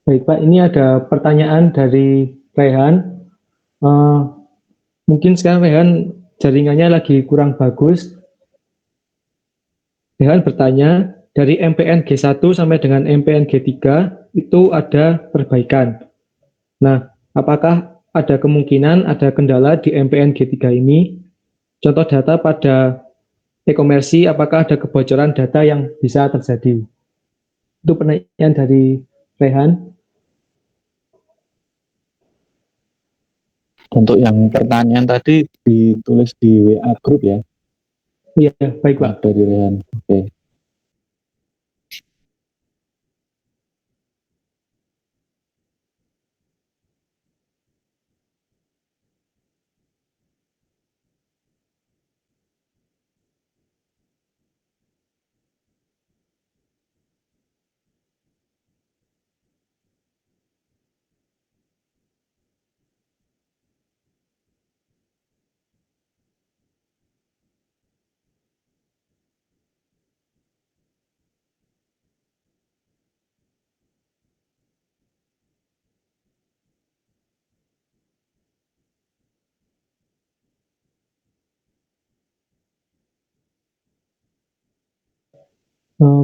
Baik Pak, ini ada pertanyaan dari Rehan. Eh, Mungkin sekarang Rehan jaringannya lagi kurang bagus. Rehan bertanya, dari MPN G1 sampai dengan MPN G3 itu ada perbaikan. Nah, apakah ada kemungkinan ada kendala di MPN G3 ini? Contoh data pada e-komersi, apakah ada kebocoran data yang bisa terjadi? Itu pertanyaan dari Rehan. Untuk yang pertanyaan tadi ditulis di WA grup ya, Iya, baik Pak. dari Rehan. Oke.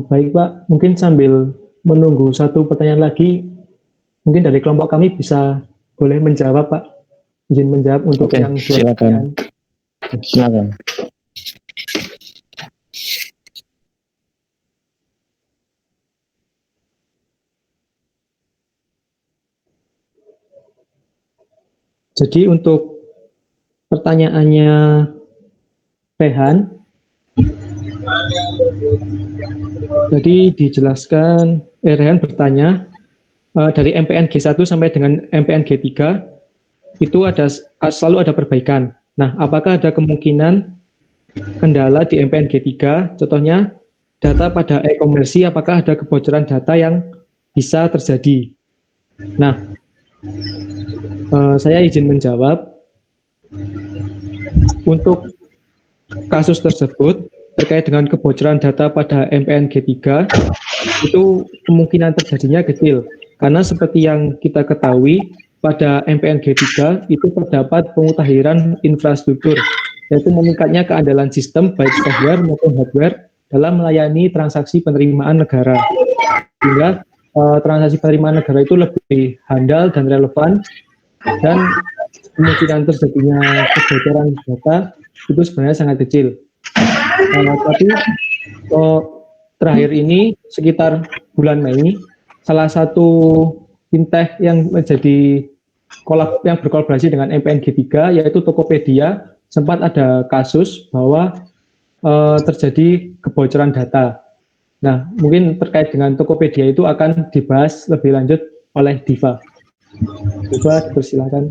Baik Pak, mungkin sambil menunggu satu pertanyaan lagi, mungkin dari kelompok kami bisa boleh menjawab Pak, izin menjawab untuk Oke, yang dua silakan. pertanyaan. Silakan. Jadi untuk pertanyaannya Rehan, jadi dijelaskan, Rehan bertanya, dari MPN G1 sampai dengan MPN G3, itu selalu ada perbaikan. Nah, apakah ada kemungkinan kendala di MPN G3, contohnya data pada e-komersi, apakah ada kebocoran data yang bisa terjadi? Nah, saya izin menjawab. Untuk kasus tersebut, terkait dengan kebocoran data pada MPN G3, itu kemungkinan terjadinya kecil. Karena seperti yang kita ketahui, pada MPN G3 itu terdapat pemutahiran infrastruktur, yaitu meningkatnya keandalan sistem baik software maupun hardware dalam melayani transaksi penerimaan negara. Sehingga transaksi penerimaan negara itu lebih handal dan relevan, dan kemungkinan terjadinya kebocoran data itu sebenarnya sangat kecil. Tapi terakhir ini sekitar bulan Mei, salah satu fintech yang yang berkolaborasi dengan MPN G3 yaitu Tokopedia, sempat ada kasus bahwa terjadi kebocoran data. Nah, mungkin terkait dengan Tokopedia itu akan dibahas lebih lanjut oleh Diva. Diva, dipersilakan.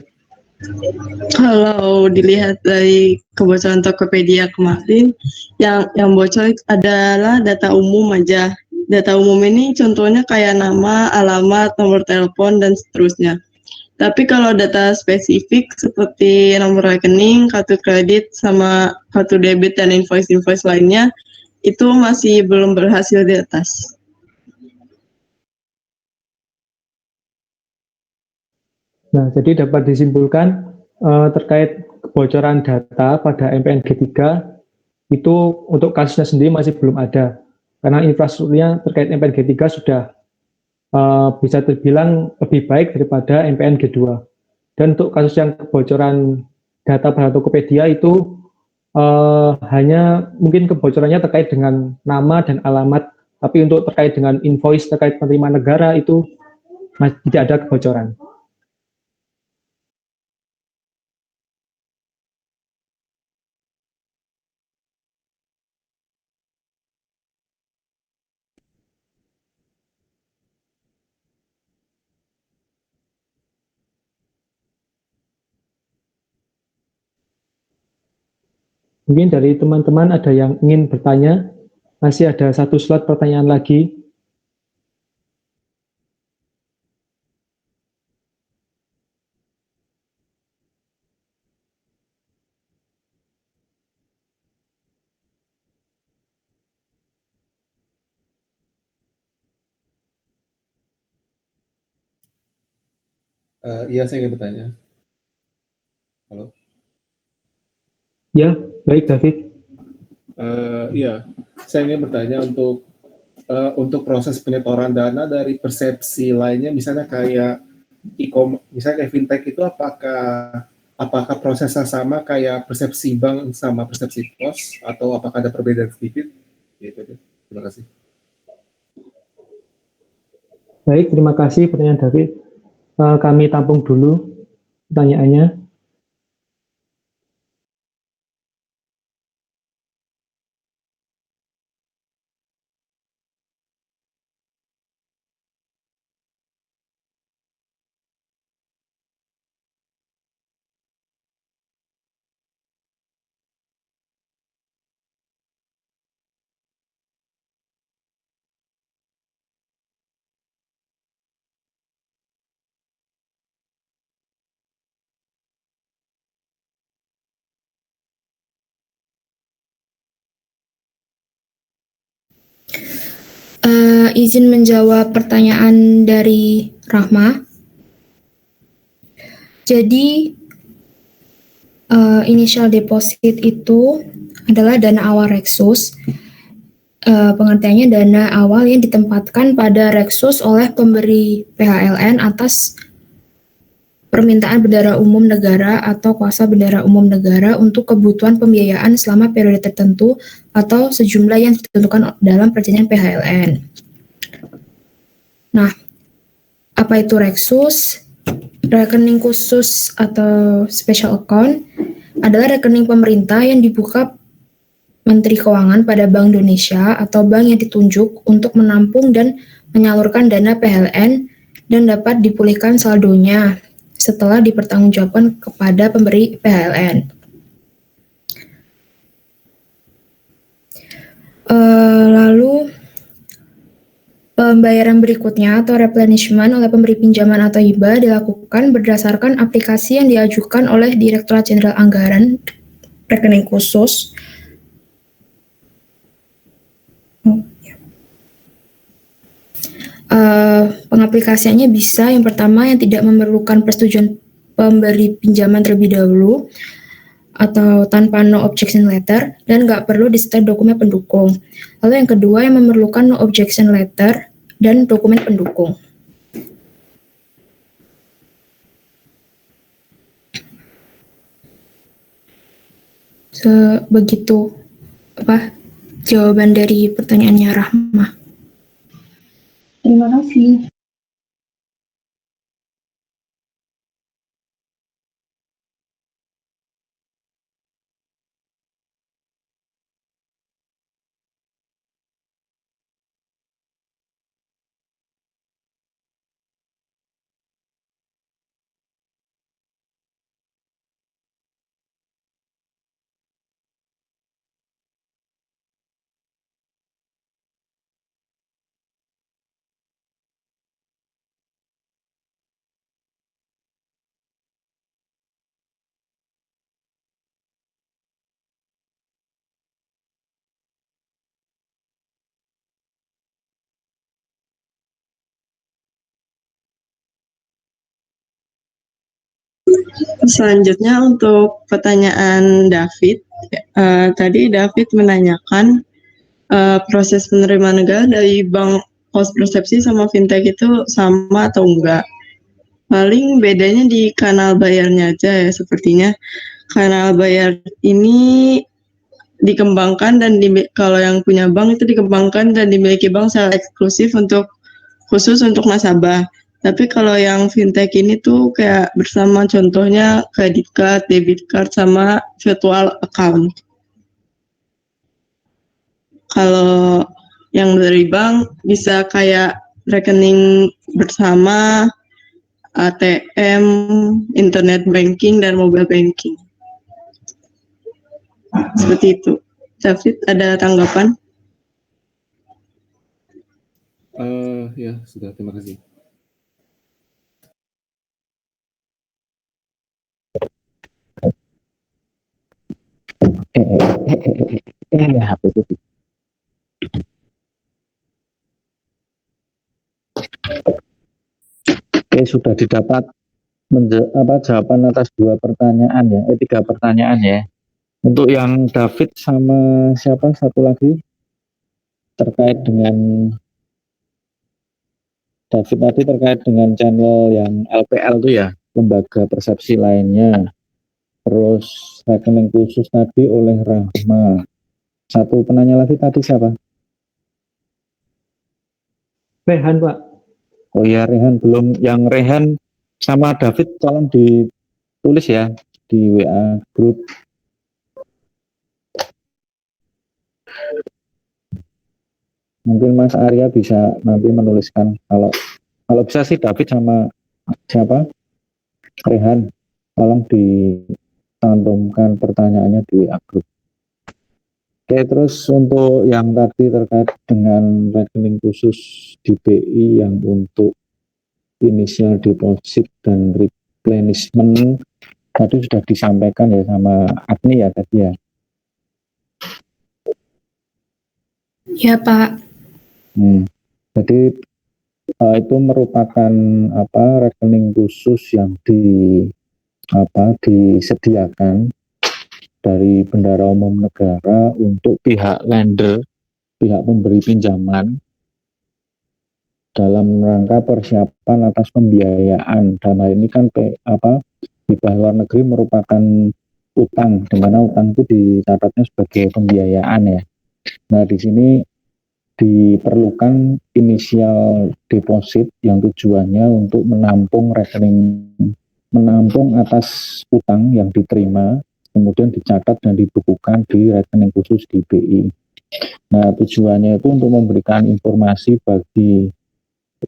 Kalau dilihat dari kebocoran Tokopedia kemarin, yang bocor adalah data umum aja. Data umum ini contohnya kayak nama, alamat, nomor telepon, dan seterusnya. Tapi kalau data spesifik seperti nomor rekening, kartu kredit, sama kartu debit dan invoice-invoice lainnya, itu masih belum berhasil diretas. Nah, jadi dapat disimpulkan terkait kebocoran data pada MPN G3 itu untuk kasusnya sendiri masih belum ada. Karena infrastrukturnya terkait MPN G3 sudah bisa terbilang lebih baik daripada MPN G2. Dan untuk kasus yang kebocoran data pada Tokopedia itu hanya mungkin kebocorannya terkait dengan nama dan alamat, tapi untuk terkait dengan invoice terkait penerimaan negara itu tidak ada kebocoran. Mungkin dari teman-teman ada yang ingin bertanya, masih ada satu slot pertanyaan lagi. Iya, saya ingin bertanya. Halo. Ya, baik David. Iya, saya ingin bertanya untuk proses penyetoran dana dari persepsi lainnya, misalnya kayak misalnya kayak fintech itu apakah prosesnya sama kayak persepsi bank sama persepsi pos, atau apakah ada perbedaan sedikit? Gitu deh. Terima kasih. Baik, terima kasih pertanyaan David. Kami tampung dulu pertanyaannya. Izin menjawab pertanyaan dari Rahma. Jadi initial deposit itu adalah dana awal Reksus. Pengertiannya dana awal yang ditempatkan pada Reksus oleh pemberi PHLN atas permintaan bendara umum negara atau kuasa bendara umum negara untuk kebutuhan pembiayaan selama periode tertentu atau sejumlah yang ditentukan dalam perjanjian PHLN. Nah, apa itu Reksus? Rekening khusus atau special account adalah rekening pemerintah yang dibuka Menteri Keuangan pada Bank Indonesia atau bank yang ditunjuk untuk menampung dan menyalurkan dana PHLN dan dapat dipulihkan saldonya setelah dipertanggungjawabkan kepada pemberi PHLN. Lalu pembayaran berikutnya atau replenishment oleh pemberi pinjaman atau hibah dilakukan berdasarkan aplikasi yang diajukan oleh Direktorat Jenderal Anggaran Rekening Khusus. Pengaplikasiannya bisa yang pertama yang tidak memerlukan persetujuan pemberi pinjaman terlebih dahulu atau tanpa no objection letter dan nggak perlu disertai dokumen pendukung. Lalu yang kedua yang memerlukan no objection letter dan dokumen pendukung. Begitu jawaban dari pertanyaannya Rahma. Terima kasih. Selanjutnya untuk pertanyaan David, tadi David menanyakan proses penerimaan negara dari bank pos persepsi sama fintech itu sama atau enggak. Paling bedanya di kanal bayarnya aja ya sepertinya. Kanal bayar ini dikembangkan dan kalau yang punya bank itu dikembangkan dan dimiliki bank secara eksklusif khusus untuk nasabah. Tapi kalau yang fintech ini tuh kayak bersama contohnya credit card, debit card, sama virtual account. Kalau yang dari bank bisa kayak rekening bersama, ATM, internet banking, dan mobile banking. Seperti itu. David, ada tanggapan? Ya, sudah. Terima kasih. HP itu. Oke, sudah didapat jawaban atas 2 pertanyaan ya, 3 pertanyaan ya. Untuk yang David sama siapa satu lagi terkait dengan David tadi terkait dengan channel yang LPL itu ya, lembaga persepsi lainnya. Terus rekening khusus tadi oleh Rahma. Satu penanya lagi tadi siapa? Rehan, Pak. Oh ya, Rehan belum. Yang Rehan sama David tolong ditulis ya di WA grup. Mungkin Mas Arya bisa nanti menuliskan, kalau bisa sih David sama siapa? Rehan, tolong dicantumkan pertanyaannya di WA grup. Oke, terus untuk yang tadi terkait dengan rekening khusus di BI yang untuk initial deposit dan replenishment tadi sudah disampaikan ya sama Agni ya tadi ya. Ya, Pak. Jadi itu merupakan rekening khusus yang disediakan dari Bendahara Umum Negara untuk pihak lender, pihak pemberi pinjaman dalam rangka persiapan atas pembiayaan. Dalam hal ini kan hibah luar negeri merupakan utang, di mana utang itu dicatatnya sebagai pembiayaan ya. Nah, di sini diperlukan inisial deposit yang tujuannya untuk menampung atas utang yang diterima, kemudian dicatat dan dibukukan di rekening khusus di BI. Nah, tujuannya itu untuk memberikan informasi bagi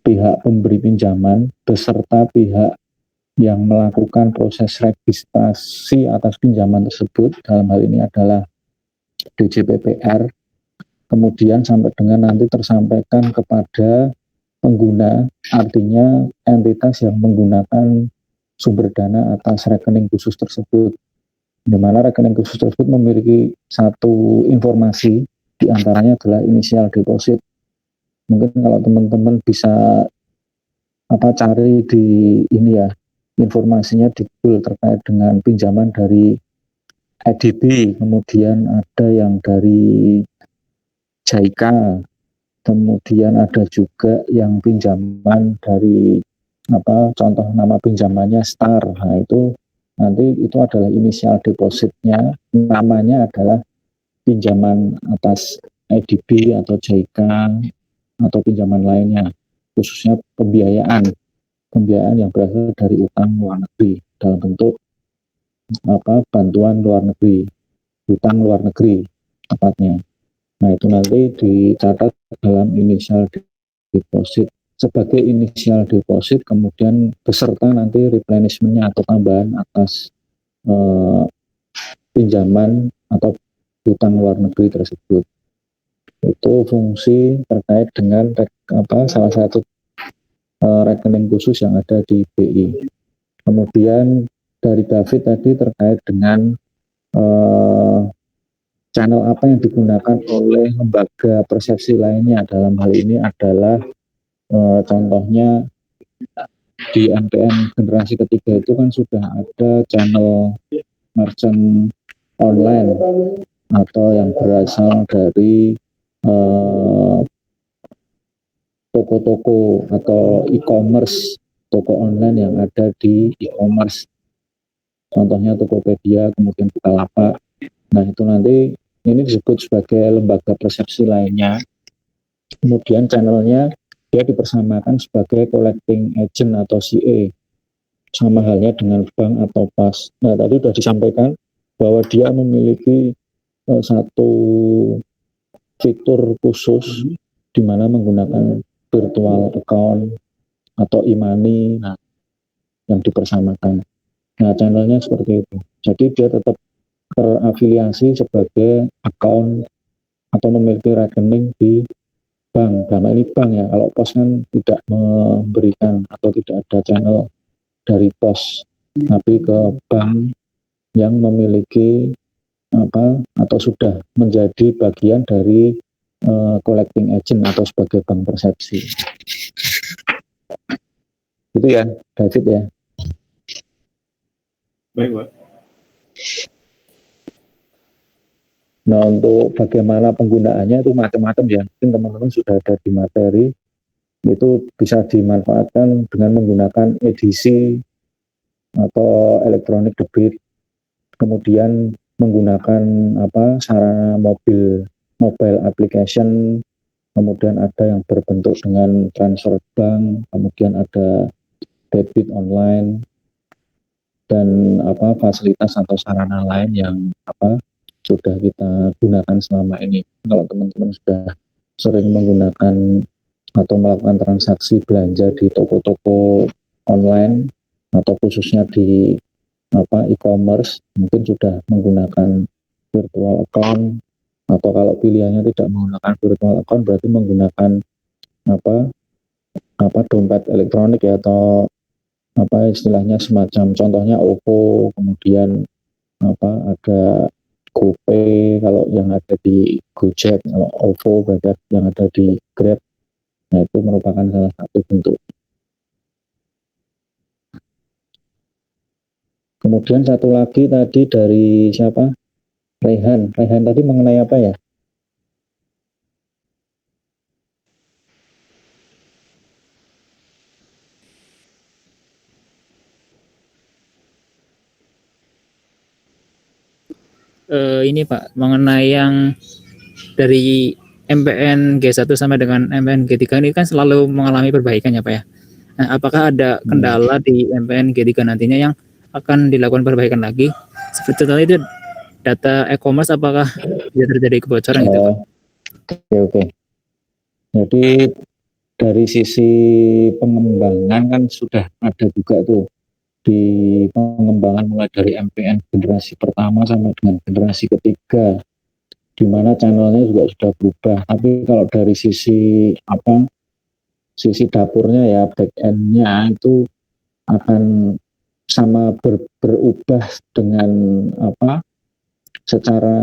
pihak pemberi pinjaman beserta pihak yang melakukan proses registrasi atas pinjaman tersebut, dalam hal ini adalah DJPPR, kemudian sampai dengan nanti tersampaikan kepada pengguna, artinya entitas yang menggunakan sumber dana atas rekening khusus tersebut, di mana rekening khusus tersebut memiliki satu informasi, diantaranya adalah inisial deposit. Mungkin kalau teman-teman bisa cari di ini ya, informasinya di Google terkait dengan pinjaman dari IDB, kemudian ada yang dari JICA, kemudian ada juga yang pinjaman dari contoh nama pinjamannya STAR. Nah, itu nanti itu adalah inisial depositnya, namanya adalah pinjaman atas IDB atau JICA atau pinjaman lainnya, khususnya pembiayaan yang berasal dari utang luar negeri dalam bentuk bantuan luar negeri, utang luar negeri tepatnya. Nah, itu nanti dicatat dalam inisial deposit sebagai inisial deposit, kemudian beserta nanti replenishment-nya atau tambahan atas pinjaman atau utang luar negeri tersebut. Itu fungsi terkait dengan salah satu rekening khusus yang ada di BI. Kemudian dari David tadi terkait dengan channel apa yang digunakan oleh lembaga persepsi lainnya. Dalam hal ini adalah contohnya di MPN generasi ketiga itu kan sudah ada channel merchant online atau yang berasal dari toko-toko atau e-commerce, toko online yang ada di e-commerce. Contohnya Tokopedia, kemudian Bukalapak. Nah, itu nanti ini disebut sebagai lembaga persepsi lainnya. Kemudian channelnya dia dipersamakan sebagai collecting agent atau CA. Sama halnya dengan bank atau PAS. Nah, tadi sudah disampaikan bahwa dia memiliki satu fitur khusus di mana menggunakan virtual account atau e-money yang dipersamakan. Nah, channelnya seperti itu. Jadi dia tetap terafiliasi sebagai account atau memiliki rekening di bank. Karena ini bank ya, kalau pos kan tidak memberikan atau tidak ada channel dari pos, tapi ke bank yang memiliki atau sudah menjadi bagian dari collecting agent atau sebagai bank persepsi. Itu ya, David ya. Baik, Pak. Nah, untuk bagaimana penggunaannya itu macam-macam ya. Mungkin teman-teman sudah ada di materi. Itu bisa dimanfaatkan dengan menggunakan edisi atau electronic debit. Kemudian menggunakan sarana mobile application. Kemudian ada yang berbentuk dengan transfer bank. Kemudian ada debit online dan fasilitas atau sarana lain yang sudah kita gunakan selama ini. Kalau teman-teman sudah sering menggunakan atau melakukan transaksi belanja di toko-toko online atau khususnya di e-commerce, mungkin sudah menggunakan virtual account, atau kalau pilihannya tidak menggunakan virtual account berarti menggunakan dompet elektronik ya, atau istilahnya semacam contohnya OVO, kemudian ada GoPay kalau yang ada di Gojek, kalau OVO berarti yang ada di Grab. Nah, itu merupakan salah satu bentuk. Kemudian satu lagi tadi dari siapa? Rehan tadi mengenai apa ya? Ini Pak, mengenai yang dari MPN G1 sampai dengan MPN G3 ini kan selalu mengalami perbaikan ya Pak ya. Nah, apakah ada kendala di MPN G3 nantinya yang akan dilakukan perbaikan lagi? Seperti itu data e-commerce apakah bisa terjadi kebocoran gitu Pak? Oke. Jadi dari sisi pengembangan kan sudah ada juga tuh di pengembangan mulai dari MPN generasi pertama sampai dengan generasi ketiga, di mana channelnya juga sudah berubah. Tapi kalau dari sisi sisi dapurnya ya, back end-nya itu akan sama berubah dengan secara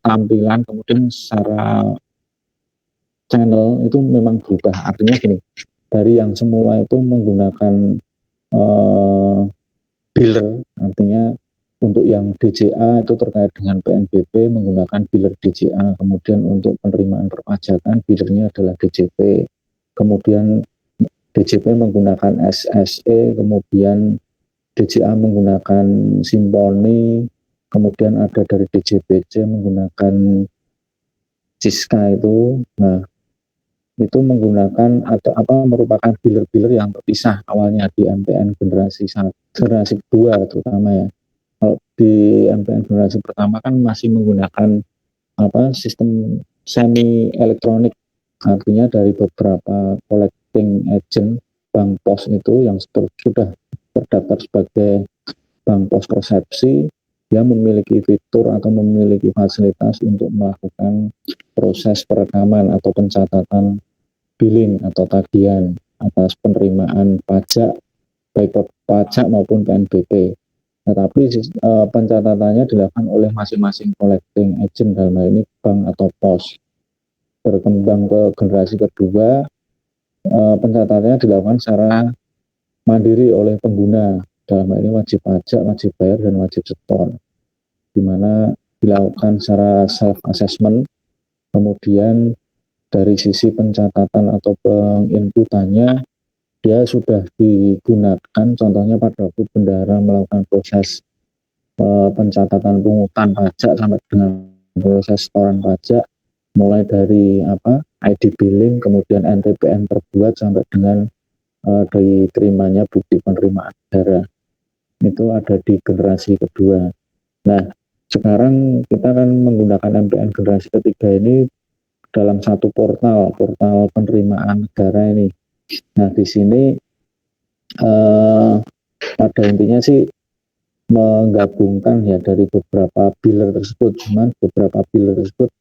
tampilan, kemudian secara channel itu memang berubah. Artinya gini, dari yang semula itu menggunakan biller, artinya untuk yang DJA itu terkait dengan PNBP menggunakan biller DJA, kemudian untuk penerimaan perpajakan billernya adalah DJP, kemudian DJP menggunakan SSE, kemudian DJA menggunakan Simponi, kemudian ada dari DJBC menggunakan Ciska itu. Nah, itu menggunakan atau merupakan biller-biller yang terpisah awalnya di MPN generasi kedua terutama ya. Kalau di MPN generasi pertama kan masih menggunakan sistem semi elektronik, artinya dari beberapa collecting agent bank pos itu yang sudah terdaftar sebagai bank pos resepsi, dia memiliki fitur atau memiliki fasilitas untuk melakukan proses perekaman atau pencatatan billing atau tagihan atas penerimaan pajak, baik pajak maupun PNBP. Tetapi pencatatannya dilakukan oleh masing-masing collecting agent, dalam hal ini bank atau pos. Berkembang ke generasi kedua, pencatatannya dilakukan secara mandiri oleh pengguna, dalam hal ini wajib pajak, wajib bayar, dan wajib setor, di mana dilakukan secara self-assessment. Kemudian dari sisi pencatatan atau penginputannya, dia sudah digunakan, contohnya pada waktu bendahara melakukan proses pencatatan pungutan pajak sampai dengan proses setoran pajak, mulai dari ID billing, kemudian NTPN terbuat sampai dengan diterimanya bukti penerimaan negara. Itu ada di generasi kedua. Nah, sekarang kita kan menggunakan MPN generasi ketiga ini dalam satu portal penerimaan negara ini. Nah, di sini pada intinya sih menggabungkan ya dari beberapa biller tersebut, cuman beberapa biller tersebut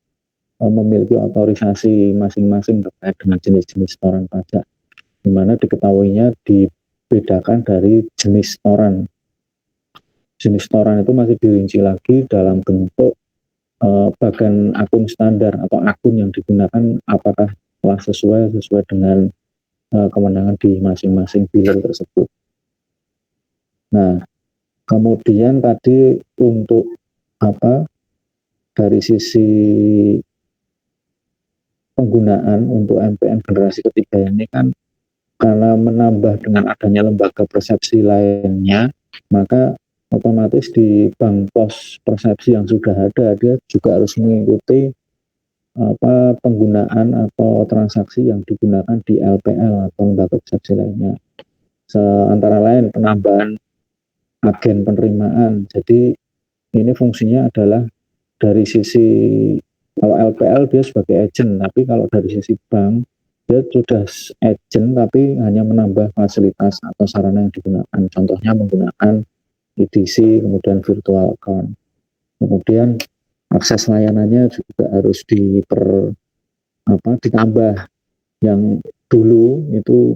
memiliki otorisasi masing-masing terkait dengan jenis-jenis setoran pajak, di mana diketahuinya dibedakan dari jenis setoran. Jenis setoran itu masih dirinci lagi dalam bentuk bagan akun standar atau akun yang digunakan apakah telah sesuai dengan kewenangan di masing-masing biller tersebut. Nah, Kemudian tadi untuk dari sisi penggunaan untuk MPN generasi ketiga ini kan karena menambah dengan adanya lembaga persepsi lainnya, maka otomatis di bank pos persepsi yang sudah ada dia juga harus mengikuti penggunaan atau transaksi yang digunakan di LPL atau lembaga persepsi lainnya. Antara lain penambahan agen penerimaan. Jadi ini fungsinya adalah dari sisi kalau LPL dia sebagai agent, tapi kalau dari sisi bank dia sudah agent tapi hanya menambah fasilitas atau sarana yang digunakan. Contohnya menggunakan EDC, kemudian virtual account. Kemudian akses layanannya juga harus ditambah. Yang dulu itu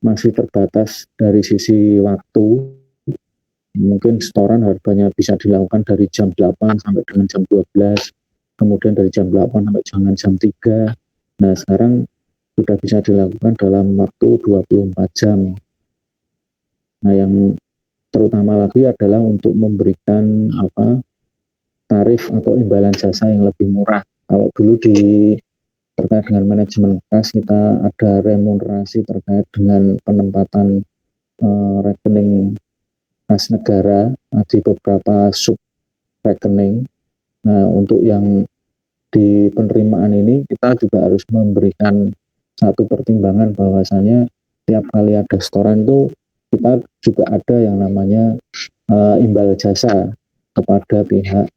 masih terbatas dari sisi waktu. Mungkin setoran harganya bisa dilakukan dari jam 8 sampai dengan jam 12, kemudian dari jam 8 sampai dengan jam 3. Nah, sekarang sudah bisa dilakukan dalam waktu 24 jam. Nah, yang terutama lagi adalah untuk memberikan tarif atau imbalan jasa yang lebih murah. Kalau dulu terkait dengan manajemen kas kita ada remunerasi terkait dengan penempatan rekening kas negara di beberapa sub rekening. Nah, untuk yang di penerimaan ini kita juga harus memberikan satu pertimbangan bahwasanya tiap kali ada setoran itu kita juga ada yang namanya imbal jasa kepada pihak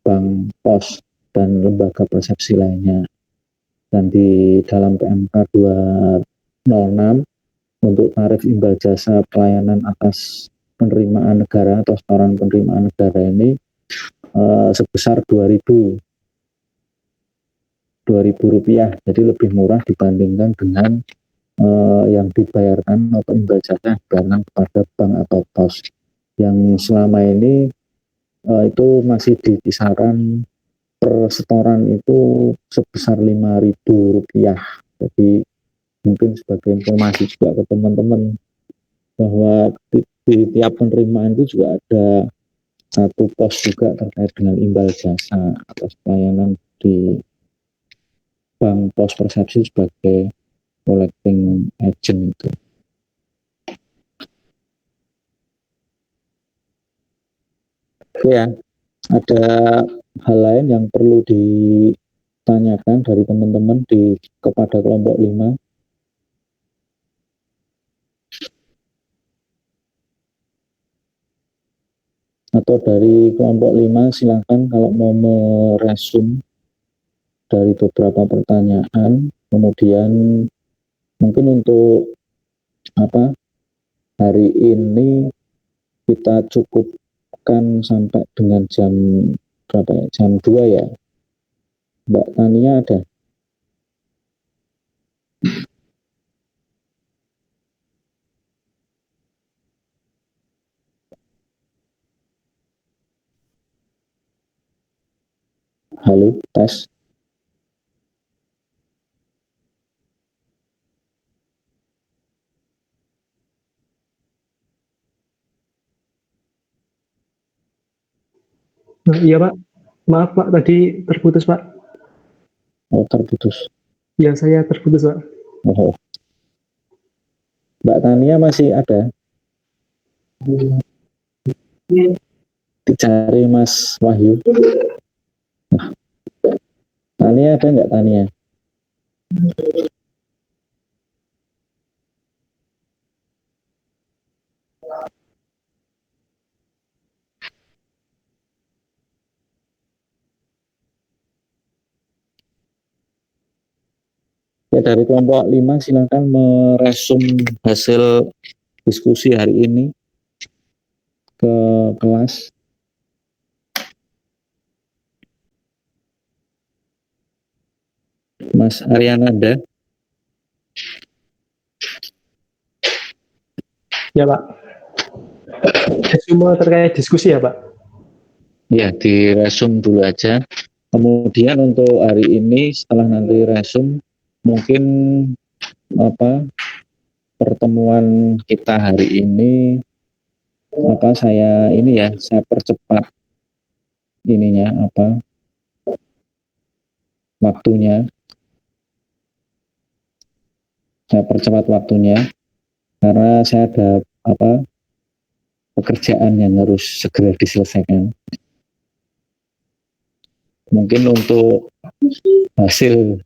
bank pos dan lembaga persepsi lainnya. Dan di dalam PMK 206 untuk tarif imbal jasa pelayanan atas penerimaan negara atau setoran penerimaan negara ini sebesar Rp2.000, jadi lebih murah dibandingkan dengan yang dibayarkan atau imbal jasa dibayarkan kepada bank atau pos yang selama ini itu masih di kisaran per setoran itu sebesar Rp5.000. Jadi mungkin sebagai informasi juga ke teman-teman bahwa di tiap penerimaan itu juga ada satu pos juga terkait dengan imbal jasa atas pelayanan di bank pos persepsi sebagai collecting agent itu. Ya, ada hal lain yang perlu ditanyakan dari teman-teman kepada kelompok 5. Atau dari kelompok 5 silakan kalau mau meresum dari beberapa pertanyaan, kemudian mungkin untuk hari ini kita cukupkan sampai dengan jam berapa ya? Jam 2 ya. Mbak Tania ada? Halo, tes. Nah, iya Pak, maaf Pak, tadi terputus Pak. Oh, terputus. Ya, saya terputus Pak. Oh. Mbak Tania masih ada? Dicari Mas Wahyu. Nah, Tania ada nggak Tania? Ya, dari kelompok 5 silakan meresum hasil diskusi hari ini ke kelas. Mas Ariananda. Ya Pak. Semua terkait diskusi ya Pak? Ya, diresum dulu aja. Kemudian untuk hari ini setelah nanti resum, mungkin pertemuan kita hari ini maka saya ini ya, saya percepat ininya apa waktunya, saya percepat waktunya karena saya ada apa pekerjaan yang harus segera diselesaikan. Mungkin untuk hasil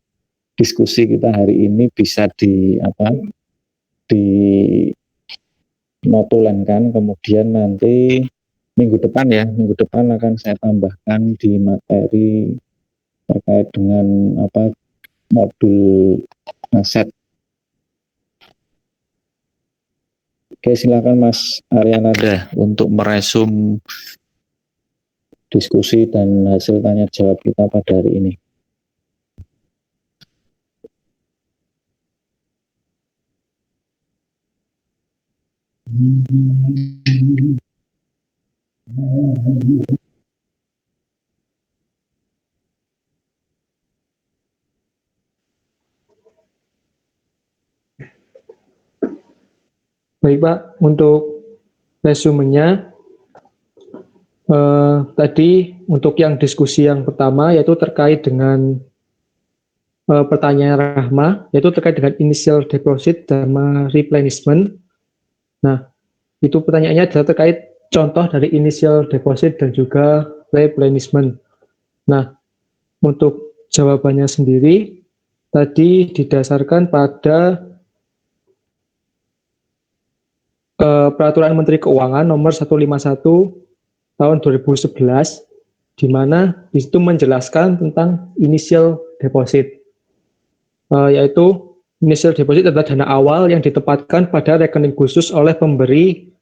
diskusi kita hari ini bisa di notulenkan, kemudian nanti minggu depan akan saya tambahkan di materi terkait dengan modul aset. Oke, silakan Mas Ariananda untuk meresum diskusi dan hasil tanya jawab kita pada hari ini. Baik Pak, untuk resumenya tadi untuk yang diskusi yang pertama yaitu terkait dengan pertanyaan Rahma, yaitu terkait dengan initial deposit dan replenishment. Nah, itu pertanyaannya adalah terkait contoh dari initial deposit dan juga replenishment. Nah, untuk jawabannya sendiri tadi didasarkan pada Peraturan Menteri Keuangan nomor 151 tahun 2011, di mana itu menjelaskan tentang initial deposit, yaitu initial deposit adalah dana awal yang ditempatkan pada rekening khusus oleh pemberi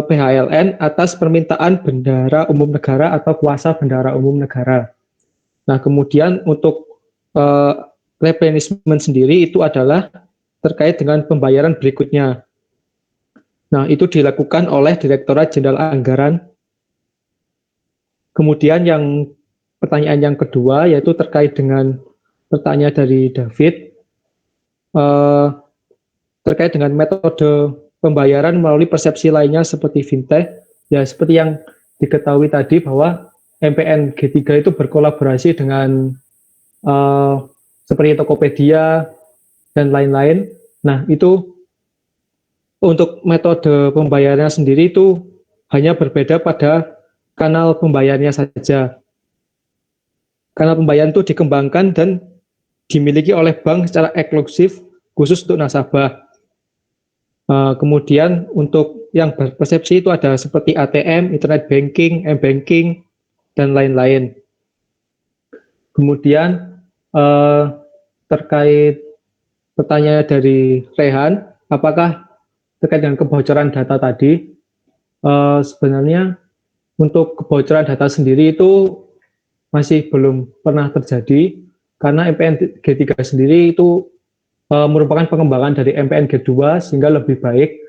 PHLN atas permintaan bendahara umum negara atau kuasa bendahara umum negara. Nah, kemudian untuk replenishment sendiri itu adalah terkait dengan pembayaran berikutnya. Nah, itu dilakukan oleh Direktorat Jenderal Anggaran. Kemudian yang pertanyaan yang kedua yaitu terkait dengan pertanyaan dari David terkait dengan metode pembayaran melalui persepsi lainnya seperti fintech. Ya, seperti yang diketahui tadi bahwa MPN G3 itu berkolaborasi dengan seperti Tokopedia dan lain-lain. Nah, itu untuk metode pembayarannya sendiri itu hanya berbeda pada kanal pembayarannya saja. Kanal pembayaran itu dikembangkan dan dimiliki oleh bank secara eksklusif khusus untuk nasabah. Kemudian untuk yang berpersepsi itu ada seperti ATM, internet banking, m-banking, dan lain-lain. Kemudian terkait pertanyaan dari Rehan, apakah terkait dengan kebocoran data tadi, sebenarnya untuk kebocoran data sendiri itu masih belum pernah terjadi karena MPN G3 sendiri itu merupakan pengembangan dari MPN G2 sehingga lebih baik,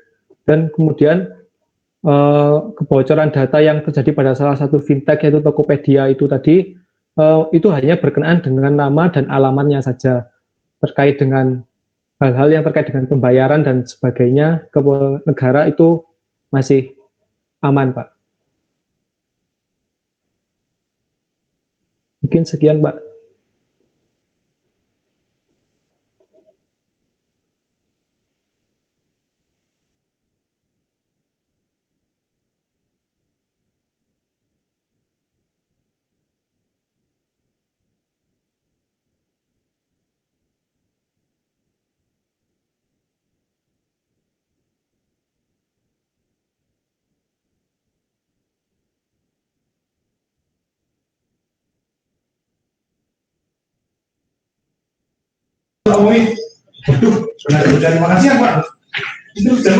dan kemudian kebocoran data yang terjadi pada salah satu fintech yaitu Tokopedia itu tadi itu hanya berkenaan dengan nama dan alamatnya saja. Terkait dengan hal-hal yang terkait dengan pembayaran dan sebagainya ke negara itu masih aman, Pak. Mungkin sekian, Pak. Terima kasih ya Pak. Itu sudah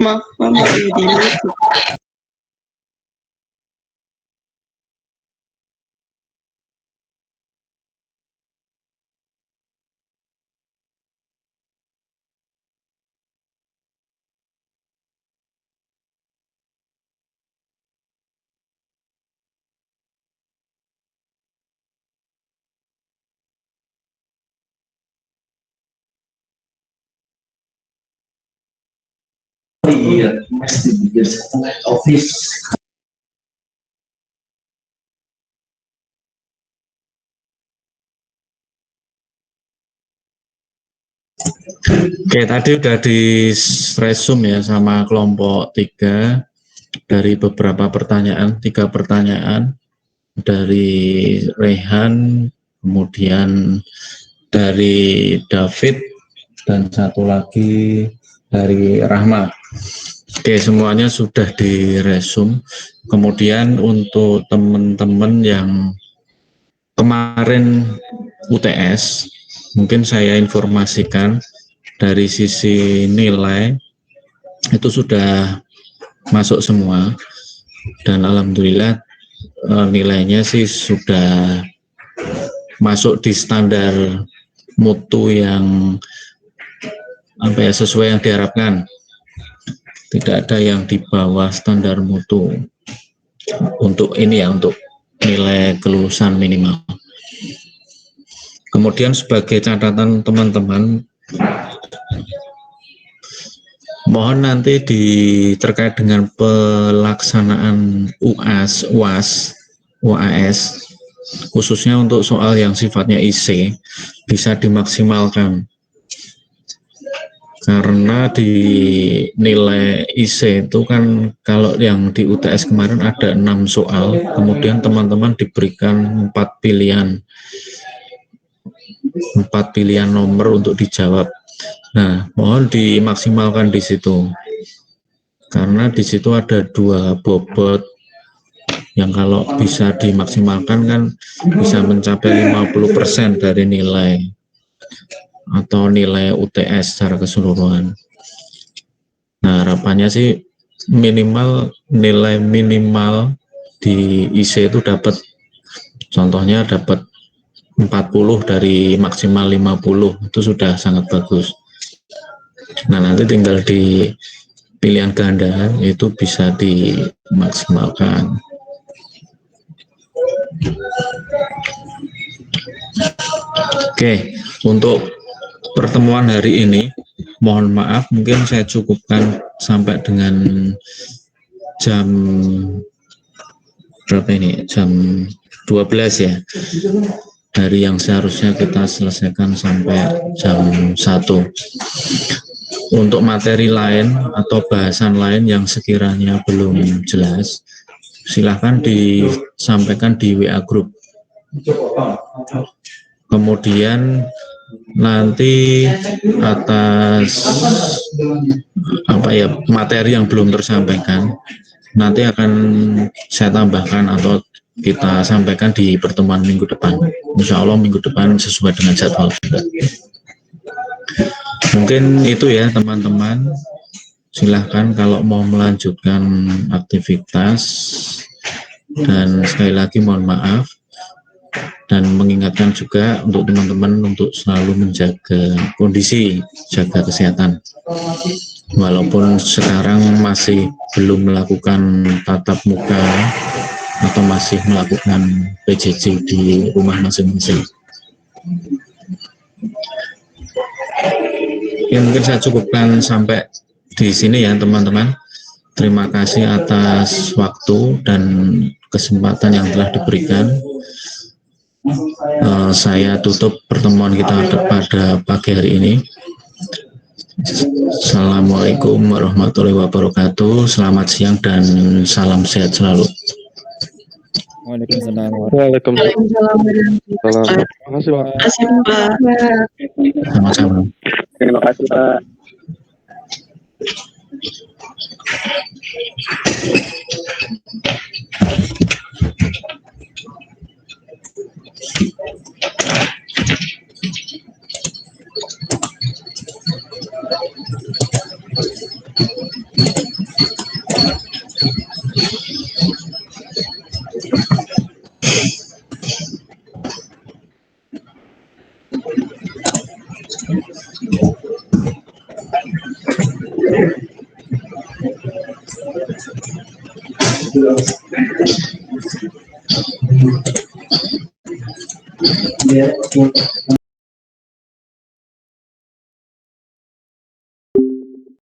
Maaf, Mbak Yudini. Oke, tadi udah di resume ya sama kelompok 3 dari beberapa pertanyaan, 3 pertanyaan dari Rehan, kemudian dari David, dan satu lagi dari Rahmat. Oke, semuanya sudah di resume. Kemudian untuk teman-teman yang kemarin UTS, mungkin saya informasikan dari sisi nilai itu sudah masuk semua, dan alhamdulillah nilainya sih sudah masuk di standar mutu yang sesuai yang diharapkan. Tidak ada yang di bawah standar mutu untuk ini ya, untuk nilai kelulusan minimal. Kemudian sebagai catatan teman-teman, mohon nanti terkait dengan pelaksanaan UAS, UAS, khususnya untuk soal yang sifatnya IC, bisa dimaksimalkan. Karena di nilai IC itu kan, kalau yang di UTS kemarin ada 6 soal, kemudian teman-teman diberikan 4 pilihan nomor untuk dijawab. Nah, mohon dimaksimalkan di situ, karena di situ ada 2 bobot yang kalau bisa dimaksimalkan kan bisa mencapai 50% dari nilai atau nilai UTS secara keseluruhan. Nah, harapannya sih nilai minimal di IC itu dapat, contohnya dapat 40 dari maksimal 50, itu sudah sangat bagus. Nah, nanti tinggal di pilihan ganda itu bisa dimaksimalkan. Oke, untuk pertemuan hari ini, mohon maaf, mungkin saya cukupkan sampai dengan jam berapa ini? Jam 12 ya. Dari yang seharusnya kita selesaikan sampai jam 1. Untuk materi lain atau bahasan lain yang sekiranya belum jelas, silahkan disampaikan di WA Group. Kemudian nanti atas materi yang belum tersampaikan, nanti akan saya tambahkan atau kita sampaikan di pertemuan minggu depan. Insya Allah minggu depan sesuai dengan jadwal. Mungkin itu ya teman-teman. Silahkan kalau mau melanjutkan aktivitas, dan sekali lagi mohon maaf, dan mengingatkan juga untuk teman-teman untuk selalu menjaga kondisi, jaga kesehatan. Walaupun sekarang masih belum melakukan tatap muka atau masih melakukan PJJ di rumah masing-masing. Ya, mungkin saya cukupkan sampai di sini ya teman-teman. Terima kasih atas waktu dan kesempatan yang telah diberikan. Saya tutup pertemuan kita pada pagi hari ini. Assalamualaikum warahmatullahi wabarakatuh. Selamat siang dan salam sehat selalu. Waalaikumsalam. Waalaikumsalam. Terima kasih, Pak. Terima kasih, Pak. Sama-sama. Terima kasih, Pak. Ya.